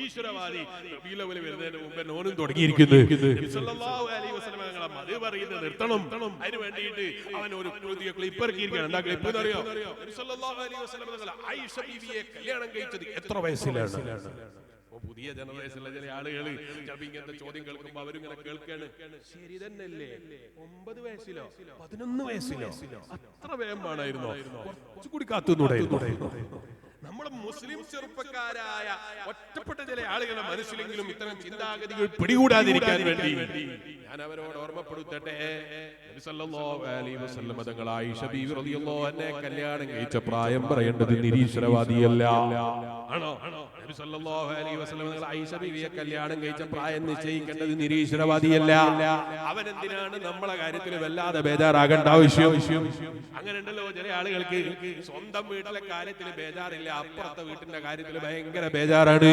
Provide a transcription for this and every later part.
ഈശ്വരവാദി റബീഉൽ വരുന്നതിന് മുമ്പ് നോനും തുടങ്ങിയിരിക്കുന്നു. നബി സല്ലല്ലാഹു അലൈഹി വസല്ലം തങ്ങളെ മതി പറയുന്നത് നിർത്തണം. അതിന് വേണ്ടിയിട്ട് അവൻ ഒരു പുതിയ ക്ലിപ്പ് ഇറക്കിയിരിക്കുകയാണ്. എന്താ ക്ലിപ്പ് എന്നറിയോ? നബി സല്ലല്ലാഹു അലൈഹി വസല്ലം തങ്ങൾ ആയിഷ ബീവിയെ കല്യാണം കഴിച്ചത് എത്ര വയസ്സിലാണ്? പുതിയ ജനറേഷനിലെ ചില ആളുകൾ ചിലപ്പോൾ ഇങ്ങനത്തെ ചോദ്യം കേൾക്കുമ്പോൾ അവരിങ്ങനെ കേൾക്കാണ്, ശരി തന്നെയല്ലേ 9 വയസ്സിലോ 11 വയസ്സിലോ അത്ര വേഗമാണായിരുന്നോ? കുറച്ചുകൂടി കാത്തുകൂടായിരുന്നു. നമ്മുടെ മുസ്ലിം ചെറുപ്പക്കാരായ ഒറ്റപ്പെട്ട ചില ആളുകളുടെ മനസ്സിലെങ്കിലും ഇത്തരം ചിന്താഗതികൾ പിടികൂടാതിരിക്കാൻ വേണ്ടി ഞാൻ അവരോട് ഓർമ്മപ്പെടുത്തട്ടെ. നബി സല്ലല്ലാഹു അലൈഹി വസല്ലം തങ്ങൾ ആയിഷ ബീവി റളിയല്ലാഹു അൻഹയെ കല്യാണം കഴിച്ച പ്രായം പറയേണ്ടത് നിരീശ്വരവാദിയല്ല. ആണോ? നബി സല്ലല്ലാഹു അലൈഹി വസല്ലം തങ്ങൾ ആയിഷ ബീവിയെ കല്യാണം കഴിച്ച പ്രായം നിശ്ചയിക്കേണ്ടത് നിരീശ്വരവാദിയല്ല. അവൻ എന്തിനാണ് നമ്മളെ കാര്യത്തിൽ വല്ലാതെ ബേജാറാകേണ്ട ആവശ്യം? അങ്ങനെ ഉണ്ടല്ലോ ചില ആളുകൾക്ക് സ്വന്തം വീട്ടിലെ കാര്യത്തിൽ ബേജാറില്ല, അപ്പുറത്തെ വീട്ടിന്റെ കാര്യത്തിൽ ഭയങ്കര ബേജാറാണ്.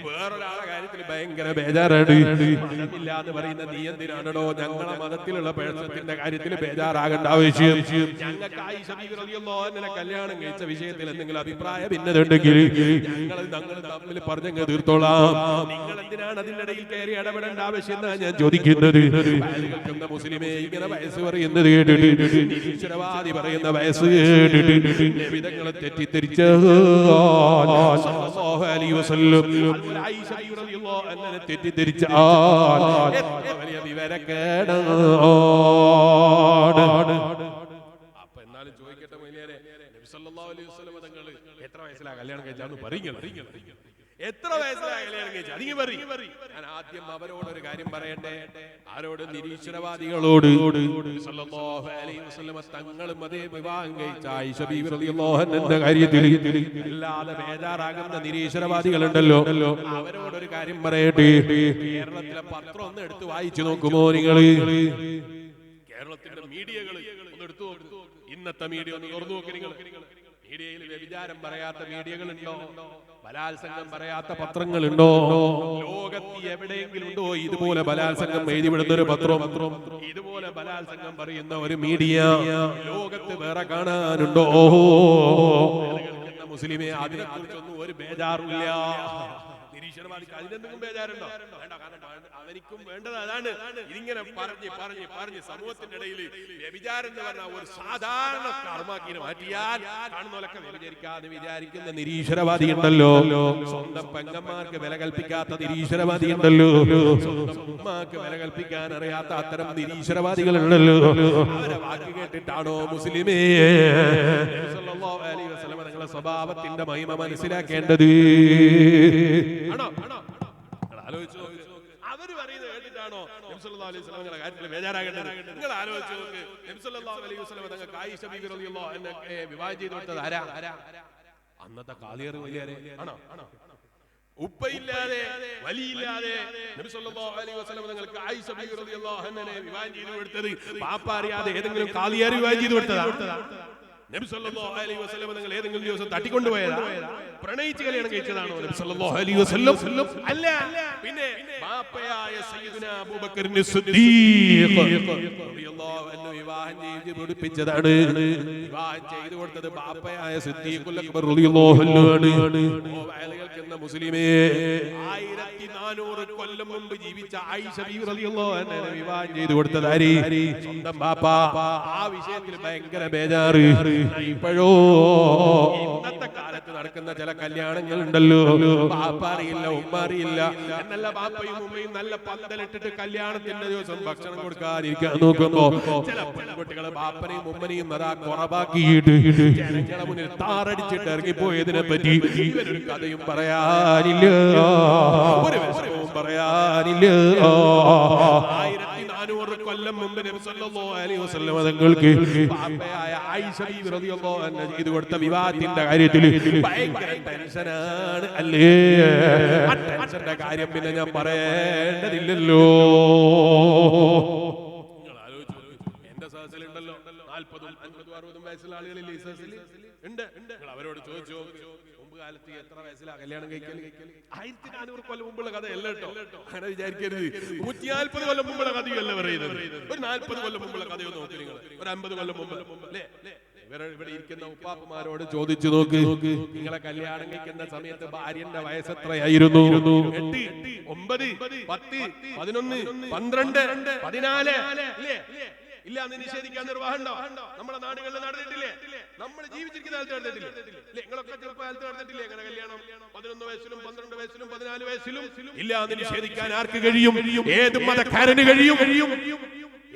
വേറൊരാളെ കാര്യത്തിൽ ഭയങ്കര ബേജാറാണ്. മതമില്ലാന്ന് പറയുന്ന നീ എന്തിനാണോ ഞങ്ങളെ മതത്തിലുള്ള പേഴ്സത്തിന്റെ കാര്യത്തിൽ ബേജാറാകേണ്ട ആവശ്യം? ഞങ്ങൾക്ക് ആയിഷ ബീവി റളിയല്ലാഹു അൻഹയെ കല്യാണം കഴിച്ച വിഷയത്തിൽ എന്തെങ്കിലും അഭിപ്രായ ഭിന്നതയുണ്ടെങ്കിൽ ഞങ്ങൾ തമ്മിൽ പറഞ്ഞങ്ങ് തീർത്തോളാം. നിങ്ങൾ എന്തിനാണ് അതിന്റെ ഇടയിൽ കയറി ഇടപെടേണ്ട ആവശ്യം എന്നാ ഞാൻ ചോദിക്കുന്നത്. മുസ്ലിമേ ഇങ്ങനെ വയസ്സ് പറയുന്നത് കേട്ടിട്ട്, നിരീശ്വരവാദി പറയുന്ന വയസ്സ് കേട്ടിട്ട് നബിതങ്ങളെ തെറ്റിദ്ധരിച്ച തെറ്റിദ്ധരിച്ച വലിയ വിവരക്കേടാണ്. അപ്പൊ എന്നാലും ചോദിക്കട്ടെ മൊയ്ലിയാരെ, നബി സല്ലല്ലാഹു അലൈഹി വസല്ലം തങ്ങൾ എത്ര വയസ്സിലാണ് കല്യാണം കഴിച്ചാന്ന് പറയുന്നത്? എത്ര വയസ്സിലായി കല്യാണം കഴിച്ചു? അതിങ്ങ് പറയും. ഞാൻ ആദ്യം അവരോടൊരു കാര്യം പറയട്ടെ. ആരോട്? നിരീശ്വരവാദികളോട്. സല്ലല്ലാഹു അലൈഹി വസല്ലം തങ്ങളും അതേ വിവാഹം കഴിച്ച ആയിഷ ബീവി റളിയല്ലാഹു അൻഹയുടെ കാര്യത്തിൽ അല്ലാതെ ബേജാറാകുന്ന നിരീശ്വരവാദികളുണ്ടല്ലോ, അവരോടൊരു കാര്യം പറയട്ടെ. കേരളത്തിലെ പത്രം ഒന്ന് എടുത്ത് വായിച്ചു നോക്കുമോ നിങ്ങൾ? കേരളത്തിന്റെ മീഡിയകൾ ഒന്ന് എടുത്തു നോക്കൂ. ഇന്നത്തെ മീഡിയ ഒന്ന് തുറന്നു നോക്കി നിങ്ങൾ. മീഡിയയിൽ വ്യഭിചാരം പറയാത്ത മീഡിയകളുണ്ടോ? ബലാത്സംഗം പറയാത്ത പത്രങ്ങളുണ്ടോ? ലോകത്ത് എവിടെയെങ്കിലും ഉണ്ടോ ഇതുപോലെ ബലാത്സംഗം എഴുതി വിടുന്ന ഒരു പത്രം? ഇതുപോലെ ബലാത്സംഗം പറയുന്ന ഒരു മീഡിയ ലോകത്ത് വേറെ കാണാനുണ്ടോ? മുസ്ലിമേ അതിനെ കുറിച്ചൊന്നും ഒരു ബേജാറില്ല. നിരീശ്വരവാദിക്ക് അതിനെന്തെങ്കിലും ബേജാറുണ്ടോ? വേണ്ട. കാരണം അവനിക്കും വേണ്ടത് അതാണ്. ഇതിങ്ങനെ പറഞ്ഞ് സമൂഹത്തിന്റെ ഇടയിൽ വ്യഭിചാരം എന്ന് പറഞ്ഞാൽ ഒരു സാധാരണ കർമാക്കി മാറ്റിയാൽ കാണുന്നവരൊക്കെ വ്യഭിചരിക്കാന്ന് വിചാരിക്കുന്ന നിരീശ്വരവാദി ഉണ്ടല്ലോ. സ്വന്തം പെങ്ങന്മാർക്ക് വില കൽപ്പിക്കാത്ത നിരീശ്വരവാദി ഉണ്ടല്ലോ. സ്വന്തം ഉമ്മാക്ക് വില കൽപ്പിക്കാൻ അറിയാത്ത അത്തരം നിരീശ്വരവാദികൾ ഉണ്ടല്ലോ. അവരെ വാക്ക് കേട്ടിട്ടാണോ മുസ്ലിമേ സല്ലല്ലാഹു അലൈഹി വസല്ലം നിങ്ങളുടെ സ്വഭാവത്തിന്റെ മഹിമ മനസ്സിലാക്കേണ്ടത്? ആണോ? ആലോചിച്ചു. അവര് പറയുന്നത് കേട്ടിട്ടാണോ നബി സല്ലല്ലാഹു അലൈഹി വസല്ലം കാര്യത്തിൽ ബേജാറാകേണ്ടത്? നിങ്ങൾ ആലോചിച്ചു നോക്ക്. നബി സല്ലല്ലാഹു അലൈഹി വസല്ലം തങ്ങൾക്ക് ആയിഷ ബീവി റളിയല്ലാഹു അൻഹയെ വിവാഹം ചെയ്തു കൊടുത്തത് ആരാ? അന്നത്തെ ഖാദിർ വലിയാരെ. ആണോ? ഉപ്പയില്ലാതെ വലിയില്ലാതെ നബി സല്ലല്ലാഹു അലൈഹി വസല്ലം തങ്ങൾക്ക് ആയിഷ ബീവി റളിയല്ലാഹു അൻഹയെ വിവാഹം ചെയ്തു കൊടുത്തത് പാപ്പ അറിയാതെ ഏതെങ്കിലും ഖാദിയാർ വിവാഹം ചെയ്തു കൊടുത്തതാ? നബി സല്ലല്ലാഹു അലൈഹി വസല്ലം നിങ്ങൾ ഏതെങ്കിലും ദിവസം തട്ടിക്കൊണ്ടുപോയതാ? പ്രണയിച്ച് കല്യാണം കഴിച്ചതാണോ നബി സല്ലല്ലാഹു അലൈഹി വസല്ലം? അല്ല. പിന്നെ ബാപ്പയായ സയ്യിദുനാ അബൂബക്കർ സിദ്ദീഖ് റളിയല്ലാഹു അൻഹു വിവാഹം ചെയ്ത് പഠിപ്പിച്ചതാണ്. വിവാഹം ചെയ്തു കൊടുത്തത് ബാപ്പയായ സിദ്ദീഖുൽ അക്ബർ റളിയല്ലാഹു അൻഹു ആണ്. ഓ വയലുകൾക്കെന്ന മുസ്ലിമേ, 1400 കൊല്ലം മുമ്പ് ജീവിച്ച ആയിഷ ബീവി റളിയല്ലാഹു അൻഹയെ വിവാഹം ചെയ്തു കൊടുത്തത് ആര്? സ്വന്തം ബാപ്പ. ആ വിഷയത്തിൽ ഭയങ്കര ബേജാറ്. ഇപ്പോഴോ ഇന്നത്തെ കാലത്ത് നടക്കുന്ന ചില കല്യാണങ്ങൾ ഉണ്ടല്ലോ, ബാപ്പ അറിയില്ല ഉമ്മ അറിയില്ല എന്നല്ല, ബാപ്പയും ഉമ്മയും നല്ല പന്തലിട്ടിട്ട് കല്യാണത്തിന്റെ ദിവസം ഭക്ഷണം കൊടുക്കാതിരിക്കാൻ നോക്കുമ്പോ ചില പെൺകുട്ടികളെ ബാപ്പനെയും ഉമ്മനെയും അതാ കുറവാക്കിയിട്ട് ജനങ്ങളെ മുന്നിൽ താറടിച്ചിട്ട് ഇറങ്ങിപ്പോയതിനെ പറ്റി ഇവരൊരു കഥയും പറയാനില്ല, ഒരു വിഷമവും പറയാനില്ല. 1400 കൊല്ലം മുമ്പ് നബി സല്ലല്ലാഹു അലൈഹി വസല്ലം തങ്ങൾക്ക് ബാപ്പയായ ആയിഷ ബീവി റളിയല്ലാഹു അൻഹ ചെയ്തു കൊടുത്ത വിവാഹത്തിന്റെ കാര്യത്തിൽ ഭയങ്കര ടെൻഷനാണ് അല്ലേ? ആ ടെൻഷന്റെ കാര്യം പിന്നെ ഞാൻ പറയേണ്ടതില്ലല്ലോ. നിങ്ങൾ ആലോചിച്ചു. എന്റെ സദസ്സിലുണ്ടല്ലോ 40, 50, 60 വയസ്സുള്ള ആളുകളിൽ ഈ സദസ്സിൽ ഉണ്ട്. നിങ്ങൾ അവരോട് ചോദിച്ചോ, മുമ്പ് കാലത്ത് എത്ര വയസ്സിലാണ് കല്യാണം കഴിക്കൽ? 1400 കൊല്ലം മുമ്പുള്ള കഥയല്ല കേട്ടോ. അങ്ങനെ വിചാരിക്കരുത്. 140 കൊല്ലം മുമ്പുള്ള കഥയല്ല പറയുന്നത്. ഒരു 40 കൊല്ലം മുമ്പുള്ള കഥയോ നോക്കി നിങ്ങൾ. ഒരു 50 കൊല്ലം മുമ്പ് അല്ലേ? ഇവിടെ ഇരിക്കുന്ന ഉപ്പാപ്പമാരോട് ചോദിച്ചു നോക്ക്, നിങ്ങളെ കല്യാണം കഴിക്കുന്ന സമയത്ത് ഭാര്യന്റെ വയസ്സ് എത്രയായിരുന്നു? 8, 9, 10, 11, 12, 14 ഇല്ല എന്ന് നിഷേധിക്കാൻ നിർവാഹമുണ്ടോ? നമ്മുടെ നാടുകളിൽ നടന്നിട്ടില്ലേ? നമ്മൾ ജീവിച്ചിരിക്കുന്ന കാലത്ത് നടന്നിട്ടില്ലേ? നിങ്ങളൊക്കെ ചെറുപ്പകാലത്ത് നടന്നിട്ടില്ലേ അങ്ങനെ കല്യാണം? 11 വയസ്സിലും 12 വയസ്സിലും 14 വയസ്സിലും ഇല്ല എന്ന് നിഷേധിക്കാൻ ആർക്ക് കഴിയും? ഏത് മതക്കാരന് കഴിയും?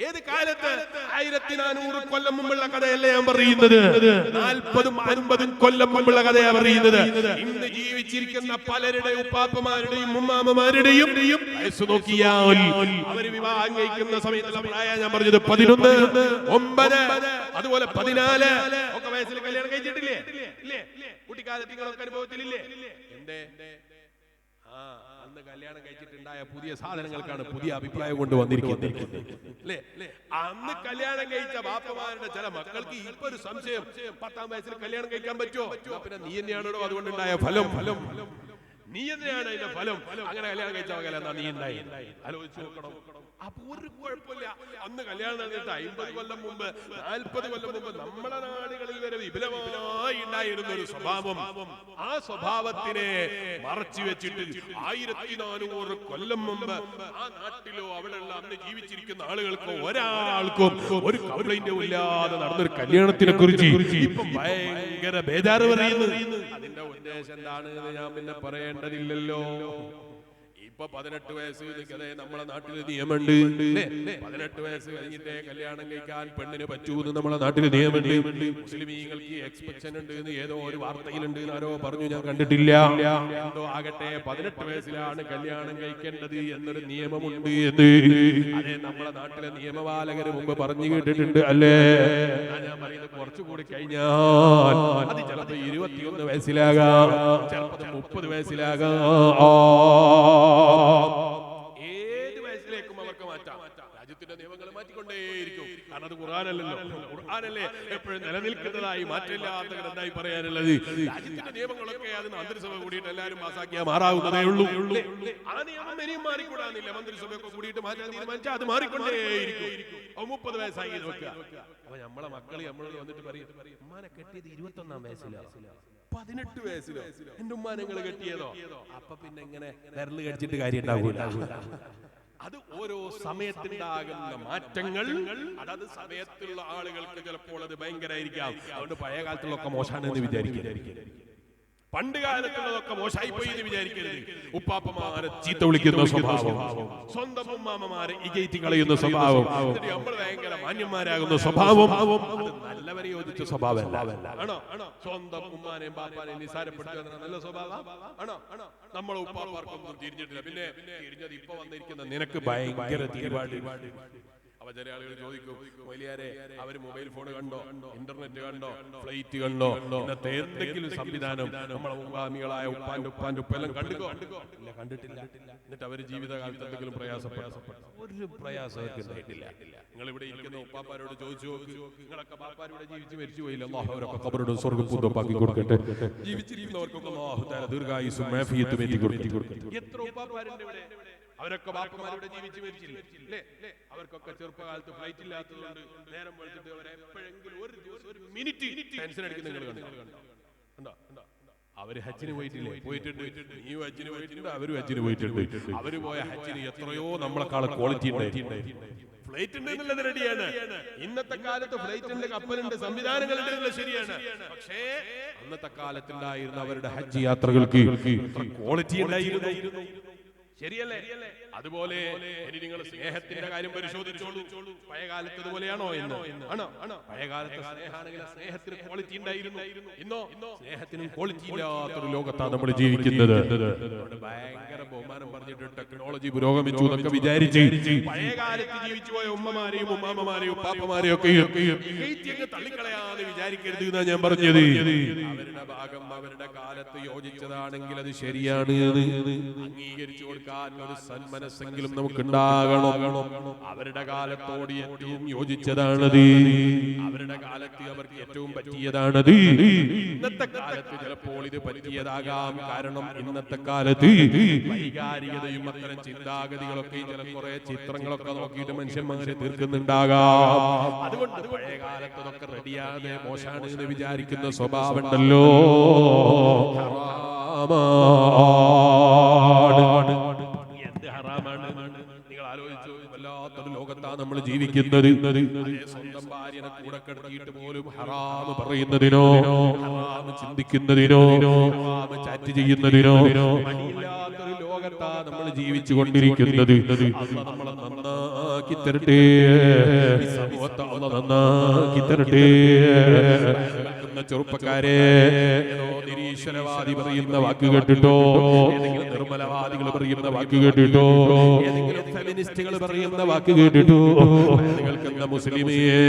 ഏത് കാലത്ത്? 1400 കൊല്ലം മുമ്പുള്ള കഥയല്ല ഞാൻ പറയുന്നത്, 40, 50 കൊല്ലം മുമ്പുള്ള കഥയാണ് പറയുന്നത്. ഇന്ന് ജീവിച്ചിരിക്കുന്ന പലരുടെയും ഉപ്പാപ്പമാരുടെയും ഉമ്മാമ്മമാരുടെയും വയസ്സ് നോക്കിയാൽ അവര് വിവാഹം കഴിക്കുന്ന സമയത്തുള്ള പ്രായം ഞാൻ പറഞ്ഞത് 11, 9, അതുപോലെ 14 ഒക്കെ വയസ്സിൽ കല്യാണം കഴിച്ചിട്ടില്ലേ? ഇല്ലേ? കുട്ടിക്കാലത്ത് നിങ്ങളൊക്കെ അനുഭവത്തിലില്ലേ? എന്തേ? അന്ന് കല്യാണം കഴിച്ചിട്ടുണ്ടായ പുതിയ സാധനങ്ങൾക്കാണ് പുതിയ അഭിപ്രായം കൊണ്ട് വന്നിരിക്കുന്നത്. അന്ന് കല്യാണം കഴിച്ച ബാപ്പമാരുടെ ചില മക്കൾക്ക് ഇപ്പൊ ഒരു സംശയം, 10-ാം വയസ്സിൽ കല്യാണം കഴിക്കാൻ പറ്റുമോ? പിന്നെ നീ തന്നെയാണോ അതുകൊണ്ടുണ്ടായ ഫലം? നീ തന്നെയാണ് അതിന്റെ ഫലം. അങ്ങനെ കല്യാണം കഴിച്ച മകല നീ ഉണ്ടായി ആലോചിച്ചു നോക്കണം. അപ്പൊ ഒരു കുഴപ്പമില്ല. അന്ന് കല്യാണം നടന്നിട്ട് 50 കൊല്ലം മുമ്പ് 40 കൊല്ലം മുമ്പ് നമ്മുടെ നാടുകളിൽ വരെ വിപുലമായി ഉണ്ടായിരുന്ന ഒരു സ്വഭാവം, ആ സ്വഭാവത്തിനെ മറച്ചു വെച്ചിട്ട് 1400 കൊല്ലം മുമ്പ് ആ നാട്ടിലോ അവിടെയുള്ള അന്ന് ജീവിച്ചിരിക്കുന്ന ആളുകൾക്കോ ഒരാൾക്കും ഒരു കംപ്ലൈന്റും ഇല്ലാതെ നടന്നൊരു കല്യാണത്തിനെ കുറിച്ച് ഇപ്പം ഭയങ്കര ബേജാറ് പറയുന്നു. അതിന്റെ ഉദ്ദേശം എന്താണെന്ന് ഞാൻ പിന്നെ പറയേണ്ടതില്ലല്ലോ. ഇപ്പൊ 18 വയസ്സ് നമ്മളെ നാട്ടിൽ നിയമമുണ്ട്. 18 വയസ്സ് കഴിഞ്ഞിട്ടേ കല്യാണം കഴിക്കാൻ പെണ്ണിന് പറ്റൂന്ന് നമ്മളെ നാട്ടിൽ നിയമമുണ്ട്. മുസ്ലിമീങ്ങൾക്ക് എക്സ്പെക്ഷൻ ഉണ്ട് എന്ന് ഏതോ ഒരു വാർത്തയിലുണ്ട് ആരോ പറഞ്ഞു, ഞാൻ കണ്ടിട്ടില്ല. എന്തോ ആകട്ടെ 18 വയസ്സിലാണ് കല്യാണം കഴിക്കേണ്ടത് എന്നൊരു നിയമമുണ്ട് എന്ന് അതെ നമ്മളെ നാട്ടിലെ നിയമപാലകര് മുമ്പ് പറഞ്ഞു കേട്ടിട്ടുണ്ട് അല്ലേ? ഞാൻ പറയുന്നത് കുറച്ചുകൂടി കഴിഞ്ഞാൽ അത് ചിലപ്പോ 21 വയസ്സിലാകാം, ചിലപ്പോ 30 വയസ്സിലാകാം. ഏത് വയസ്സിലേക്കും അവർക്ക് മാറ്റാം. രാജ്യത്തിന്റെ നിയമങ്ങൾ മാറ്റിക്കൊണ്ടേയിരിക്കും. കാരണം അത് ഖുർആനല്ലല്ലോ. ഖുർആനല്ലേ എപ്പോഴും നിലനിൽക്കുന്നതായി മാറ്റില്ലാത്ത ഗ്രന്ഥമായി പറയാനുള്ളത്. രാജ്യത്തിന്റെ നിയമങ്ങളൊക്കെ അതിന് മന്ത്രിസഭ കൂടിയിട്ട് എല്ലാവരും പാസാക്കിയാൽ മാറാവുന്നതേ ഉള്ളൂ. ആ നിയമം ഇനിയും മാറിക്കൂടാന്നില്ല. മന്ത്രിസഭയൊക്കെ കൂടിയിട്ട് മാറ്റാൻ തീരുമാനിച്ചാൽ അത് മാറിക്കൊണ്ടേയിരിക്കും. 30 വയസ്സായി നോക്കുക. അപ്പൊ നമ്മളെ മക്കള് നമ്മളോട് വന്നിട്ട് പറയും, ഉമ്മാനെ കെട്ടിയത് 21-ാം വയസ്സിലാണ്, 18 വയസ്സിലോ എന്റെ ഉമ്മാനങ്ങള് കെട്ടിയതോ? അപ്പൊ പിന്നെ ഇങ്ങനെ വിരല് കടിച്ചിട്ട് കാര്യം ഉണ്ടാകൂല. അത് ഓരോ സമയത്തുണ്ടാകുന്ന മാറ്റങ്ങൾ, അതത് സമയത്തുള്ള ആളുകൾക്ക് ചിലപ്പോൾ അത് ഭയങ്കരമായിരിക്കാം. അതുകൊണ്ട് പഴയ കാലത്തുള്ളൊക്കെ മോശമാണെന്ന് വിചാരിക്കരുത്, പണ്ട് കാലത്തുള്ളതൊക്കെ മോശമായി പോയി എന്ന് വിചാരിക്കരുത്. ഉപ്പാപ്പമാരെ ചീത്ത വിളിക്കുന്ന സ്വഭാവം, സ്വന്തം ഉമ്മാമ്മമാരെ ഇകയറ്റി കളയുന്ന സ്വഭാവം, നമ്മൾ ഭയങ്കര മാന്യന്മാരാകുന്ന സ്വഭാവം, അത് നല്ലവരെ യോജിച്ച സ്വഭാവമല്ല. ആണോ? സ്വന്തം ഉമ്മാനെയും ബാപ്പാനെയും നിസാരപ്പെടുത്തുക നല്ല സ്വഭാവം ആണോ? നമ്മളെ ഉപ്പാപ്പാർക്കൊന്നും തിരിഞ്ഞിട്ടില്ല. പിന്നെ തിരിഞ്ഞത് ഇപ്പൊ വന്നിരിക്കുന്ന നിനക്ക് ഭയങ്കര തിരിപാട്. അപ്പൊ ചില ആളുകൾ ചോദിക്കും, വലിയാരെ അവര് മൊബൈൽ ഫോൺ കണ്ടോ, ഇന്റർനെറ്റ് കണ്ടോ, ഫ്ലൈറ്റ് കണ്ടോ, ഇന്നത്തെ എന്തെങ്കിലും സംവിധാനം നമ്മളെ മുൻഗാമികളായ ഉപ്പാന്റെ ഉപ്പെല്ലാം കണ്ടിക്കോ? ഇല്ല, കണ്ടിട്ടില്ല. എന്നിട്ട് അവര് ജീവിതകാലത്ത് എന്തെങ്കിലും പ്രയാസപ്പെട്ടു? ഒരു പ്രയാസം അവർക്ക് ഉണ്ടായിട്ടില്ല. നിങ്ങൾ ഇവിടെ ഇരിക്കുന്ന ഉപ്പാപ്പാരോട് ചോദിച്ചു നോക്ക്, നിങ്ങളൊക്കെ ബാപ്പാരോടെ ജീവിച്ച് മരിച്ചു പോയില്ല, അല്ലാഹു അവരൊക്കെ ഖബറുടെ സ്വർഗ്ഗ പൂന്തോപ്പാക്കി കൊടുക്കട്ടെ. ജീവിച്ചിരിക്കുന്നവർക്കൊക്കെ അല്ലാഹു തആല ദീർഘായുസ്സും ആഫിയത്തും എത്തി കൊടുക്കട്ടെ. എത്ര ഉപ്പാപ്പാരുണ്ട് ഇവിടെ? അവരൊക്കെ ബാപ്പമാരുടെ ജീവിച്ച് മരിച്ചില്ലേ? അവർക്കൊക്കെ ചെറുപ്പകാലത്ത് ഫ്ലൈറ്റ് ഇല്ലാത്തതുകൊണ്ട് നേരം വെളുത്തിട്ട് അവരെപ്പോഴെങ്കിലും ഒരു ദിവസം ഒരു മിനിറ്റ് ടെൻഷൻ അടിക്കുന്ന നിങ്ങൾ കണ്ടോ? അവര് ഹജ്ജിന് പോയിട്ടില്ലേ? പോയിട്ടുണ്ട്. നീയും ഹജ്ജിന് പോയിട്ടുണ്ട്, അവരും ഹജ്ജിന് പോയിട്ടുണ്ട്. അവര് പോയ ഹജ്ജിന് എത്രയോ നമ്മളെക്കാളെ ക്വാളിറ്റി ഉണ്ടായിരുന്നു. ഫ്ലൈറ്റ് ഉണ്ട് എന്നുള്ളത് റെഡിയാണ്. ഇന്നത്തെ കാലത്ത് ഫ്ലൈറ്റ് ഉണ്ട്, കപ്പലുണ്ട്, സംവിധാനങ്ങളുണ്ട് എന്നുള്ളത് ശരിയാണ്. പക്ഷേ അന്നത്തെ കാലത്തുണ്ടായിരുന്ന അവരുടെ ഹജ്ജ് യാത്രകൾക്ക് ക്വാളിറ്റി ഉണ്ടായിരുന്നു. ശരിയല്ലേ? അതുപോലെ ഇനി നിങ്ങൾ സ്നേഹത്തിന്റെ കാര്യം പരിശോധിച്ചോളൂ. പഴയ കാലത്ത് ഇതുപോലെയാണോ? ആണോ? പഴയ കാലത്ത് സ്നേഹമാണെങ്കിൽ സ്നേഹത്തിന് ക്വാളിറ്റി ഉണ്ടായിരുന്നു. ഇന്നോ സ്നേഹത്തിന് ക്വാളിറ്റി ഇല്ലാത്തൊരു ലോകത്താണ് നമ്മൾ ജീവിക്കുന്നത്. ഭയങ്കര ബഹുമാനം പറഞ്ഞിട്ട് ടെക്നോളജി പുരോഗമിച്ചു എന്നൊക്കെ വിചാരിച്ച് പഴയ കാലത്ത് ജീവിച്ചു പോയ ഉമ്മമാരെയും ഉമ്മാമ്മമാരെയും ഉപ്പാപ്പമാരെയും ഒക്കെ തള്ളിക്കളയാന്ന് വിചാരിക്കരുത് എന്നാ ഞാൻ പറഞ്ഞത്. അവരുടെ ഭാഗം അവരുടെ കാലത്ത് യോജിച്ചതാണെങ്കിൽ അത് ശരിയാണ് അംഗീകരിച്ചു കൊടുക്കാൻ ഒരു സന്മനസ്സെങ്കിലും നമുക്ക് ഉണ്ടാകണം. അവരുടെ കാലത്തോട് ഏറ്റവും യോജിച്ചതാണത്, അവരുടെ കാലത്ത് അവർക്ക് ഏറ്റവും പറ്റിയതാണത്. ഇന്നത്തെ കാലത്ത് ചിലപ്പോൾ ഇത് പറ്റിയതാകാം. കാരണം ഇന്നത്തെ കാലത്ത് വൈകാരിക സ്വകാര്യതയും അത്തരം ചിന്താഗതികളൊക്കെ ചില കുറെ ചിത്രങ്ങളൊക്കെ നോക്കിയിട്ട് മനുഷ്യന്മാരെ തീർക്കുന്നുണ്ടാകാം. അതുകൊണ്ട് പഴയ കാലത്ത് അതൊക്കെ റെഡിയാതെ മോശമാണ് എന്ന് വിചാരിക്കുന്ന സ്വഭാവം ഉണ്ടല്ലോ. എന്ത് ഹറാമാണ് നിങ്ങൾ ആലോചിച്ചു? വല്ലാത്തൊരു ലോകത്താ നമ്മൾ ജീവിക്കുന്നത്. സ്വന്തം ഭാര്യനെ കൂടെ കിടത്തിയിട്ട് പോലും ഹറാമ് പറയുന്നതിനോ, ഹറാമ് ചിന്തിക്കുന്നതിനോ, ഹറാമ് ചാറ്റ് ചെയ്യുന്നതിനോ മടിയില്ലാത്തൊരു ലോകത്താ നമ്മൾ ജീവിച്ചു കൊണ്ടിരിക്കുന്നത്. നമ്മളെ നന്നാക്കി തരട്ടെ, സമൂഹത്തെ നന്നാക്കി തരട്ടെ. ചെറുപ്പക്കാരെ, നിരീശ്വരവാദി പറയുന്ന വാക്ക് കേട്ടിട്ടോ, ഏതെങ്കിലും നിർമ്മലവാദികൾ പറയുന്ന വാക്ക് കേട്ടിട്ടോ, ഏതെങ്കിലും ഫെമിനിസ്റ്റുകൾ പറയുന്ന വാക്ക് കേട്ടിട്ടോ കേൾക്കുന്ന മുസ്ലിമിയെ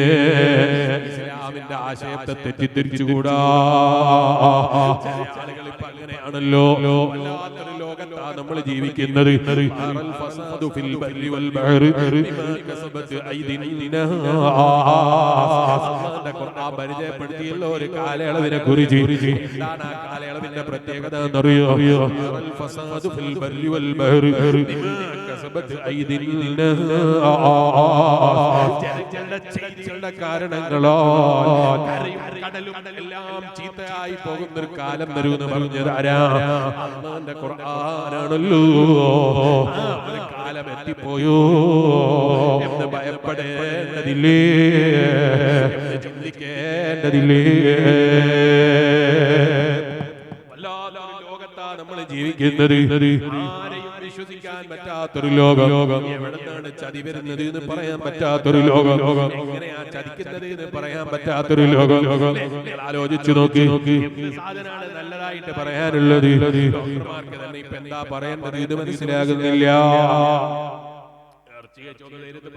ഇസ്ലാമിന്റെ ആശയത്തെ തെറ്റിദ്ധരിച്ചുകൂടാ. ആളുകൾ ഇപ്പൊ അങ്ങനെയാണല്ലോ. വല്ലാത്തൊരു ലോകത്താ നമ്മൾ ജീവിക്കുന്നത്. പരിചയപ്പെടുത്തിയല്ലോ ഒരു കാലയളവിനെ കുറിച്ച്. എന്താണ് ആ കാലയളവിന്റെ പ്രത്യേകത എന്നറിയോ? ജനങ്ങളുടെ കാരണങ്ങളോ കടലും എല്ലാം ചീത്തയായി പോകുന്നൊരു കാലം വരുമെന്ന് പറഞ്ഞത് ആരാ? അല്ലാഹുവിന്റെ ഖുർആനാണല്ലോ. ഒരു കാലം എത്തിപ്പോയോ എന്ന് ഭയപ്പെടേണ്ടതില്ലേ, എന്ന് ചിന്തിക്കേണ്ടതില്ലേ? വല്ലാത്തൊരു ലോകത്താ നമ്മൾ ജീവിക്കുന്നത്. ആരെയും വിശ്വസിക്കാൻ പറ്റാത്തൊരു ലോകം. എവിടുന്നാണ് ചതി വരുന്നത് എന്ന് പറയാൻ പറ്റാത്തൊരു ലോകം. എങ്ങനെയാ ചതിക്കുന്നത് എന്ന് പറയാൻ പറ്റാത്തൊരു ലോകം. ആലോചിച്ചു നോക്കി. സാധനമാണ് നല്ലതായിട്ട് പറയാനുള്ളത്. ഡോക്ടർമാർക്ക് തന്നെ ഇപ്പൊ എന്താ പറയേണ്ടത് ഇത് മനസ്സിലാകുന്നില്ല.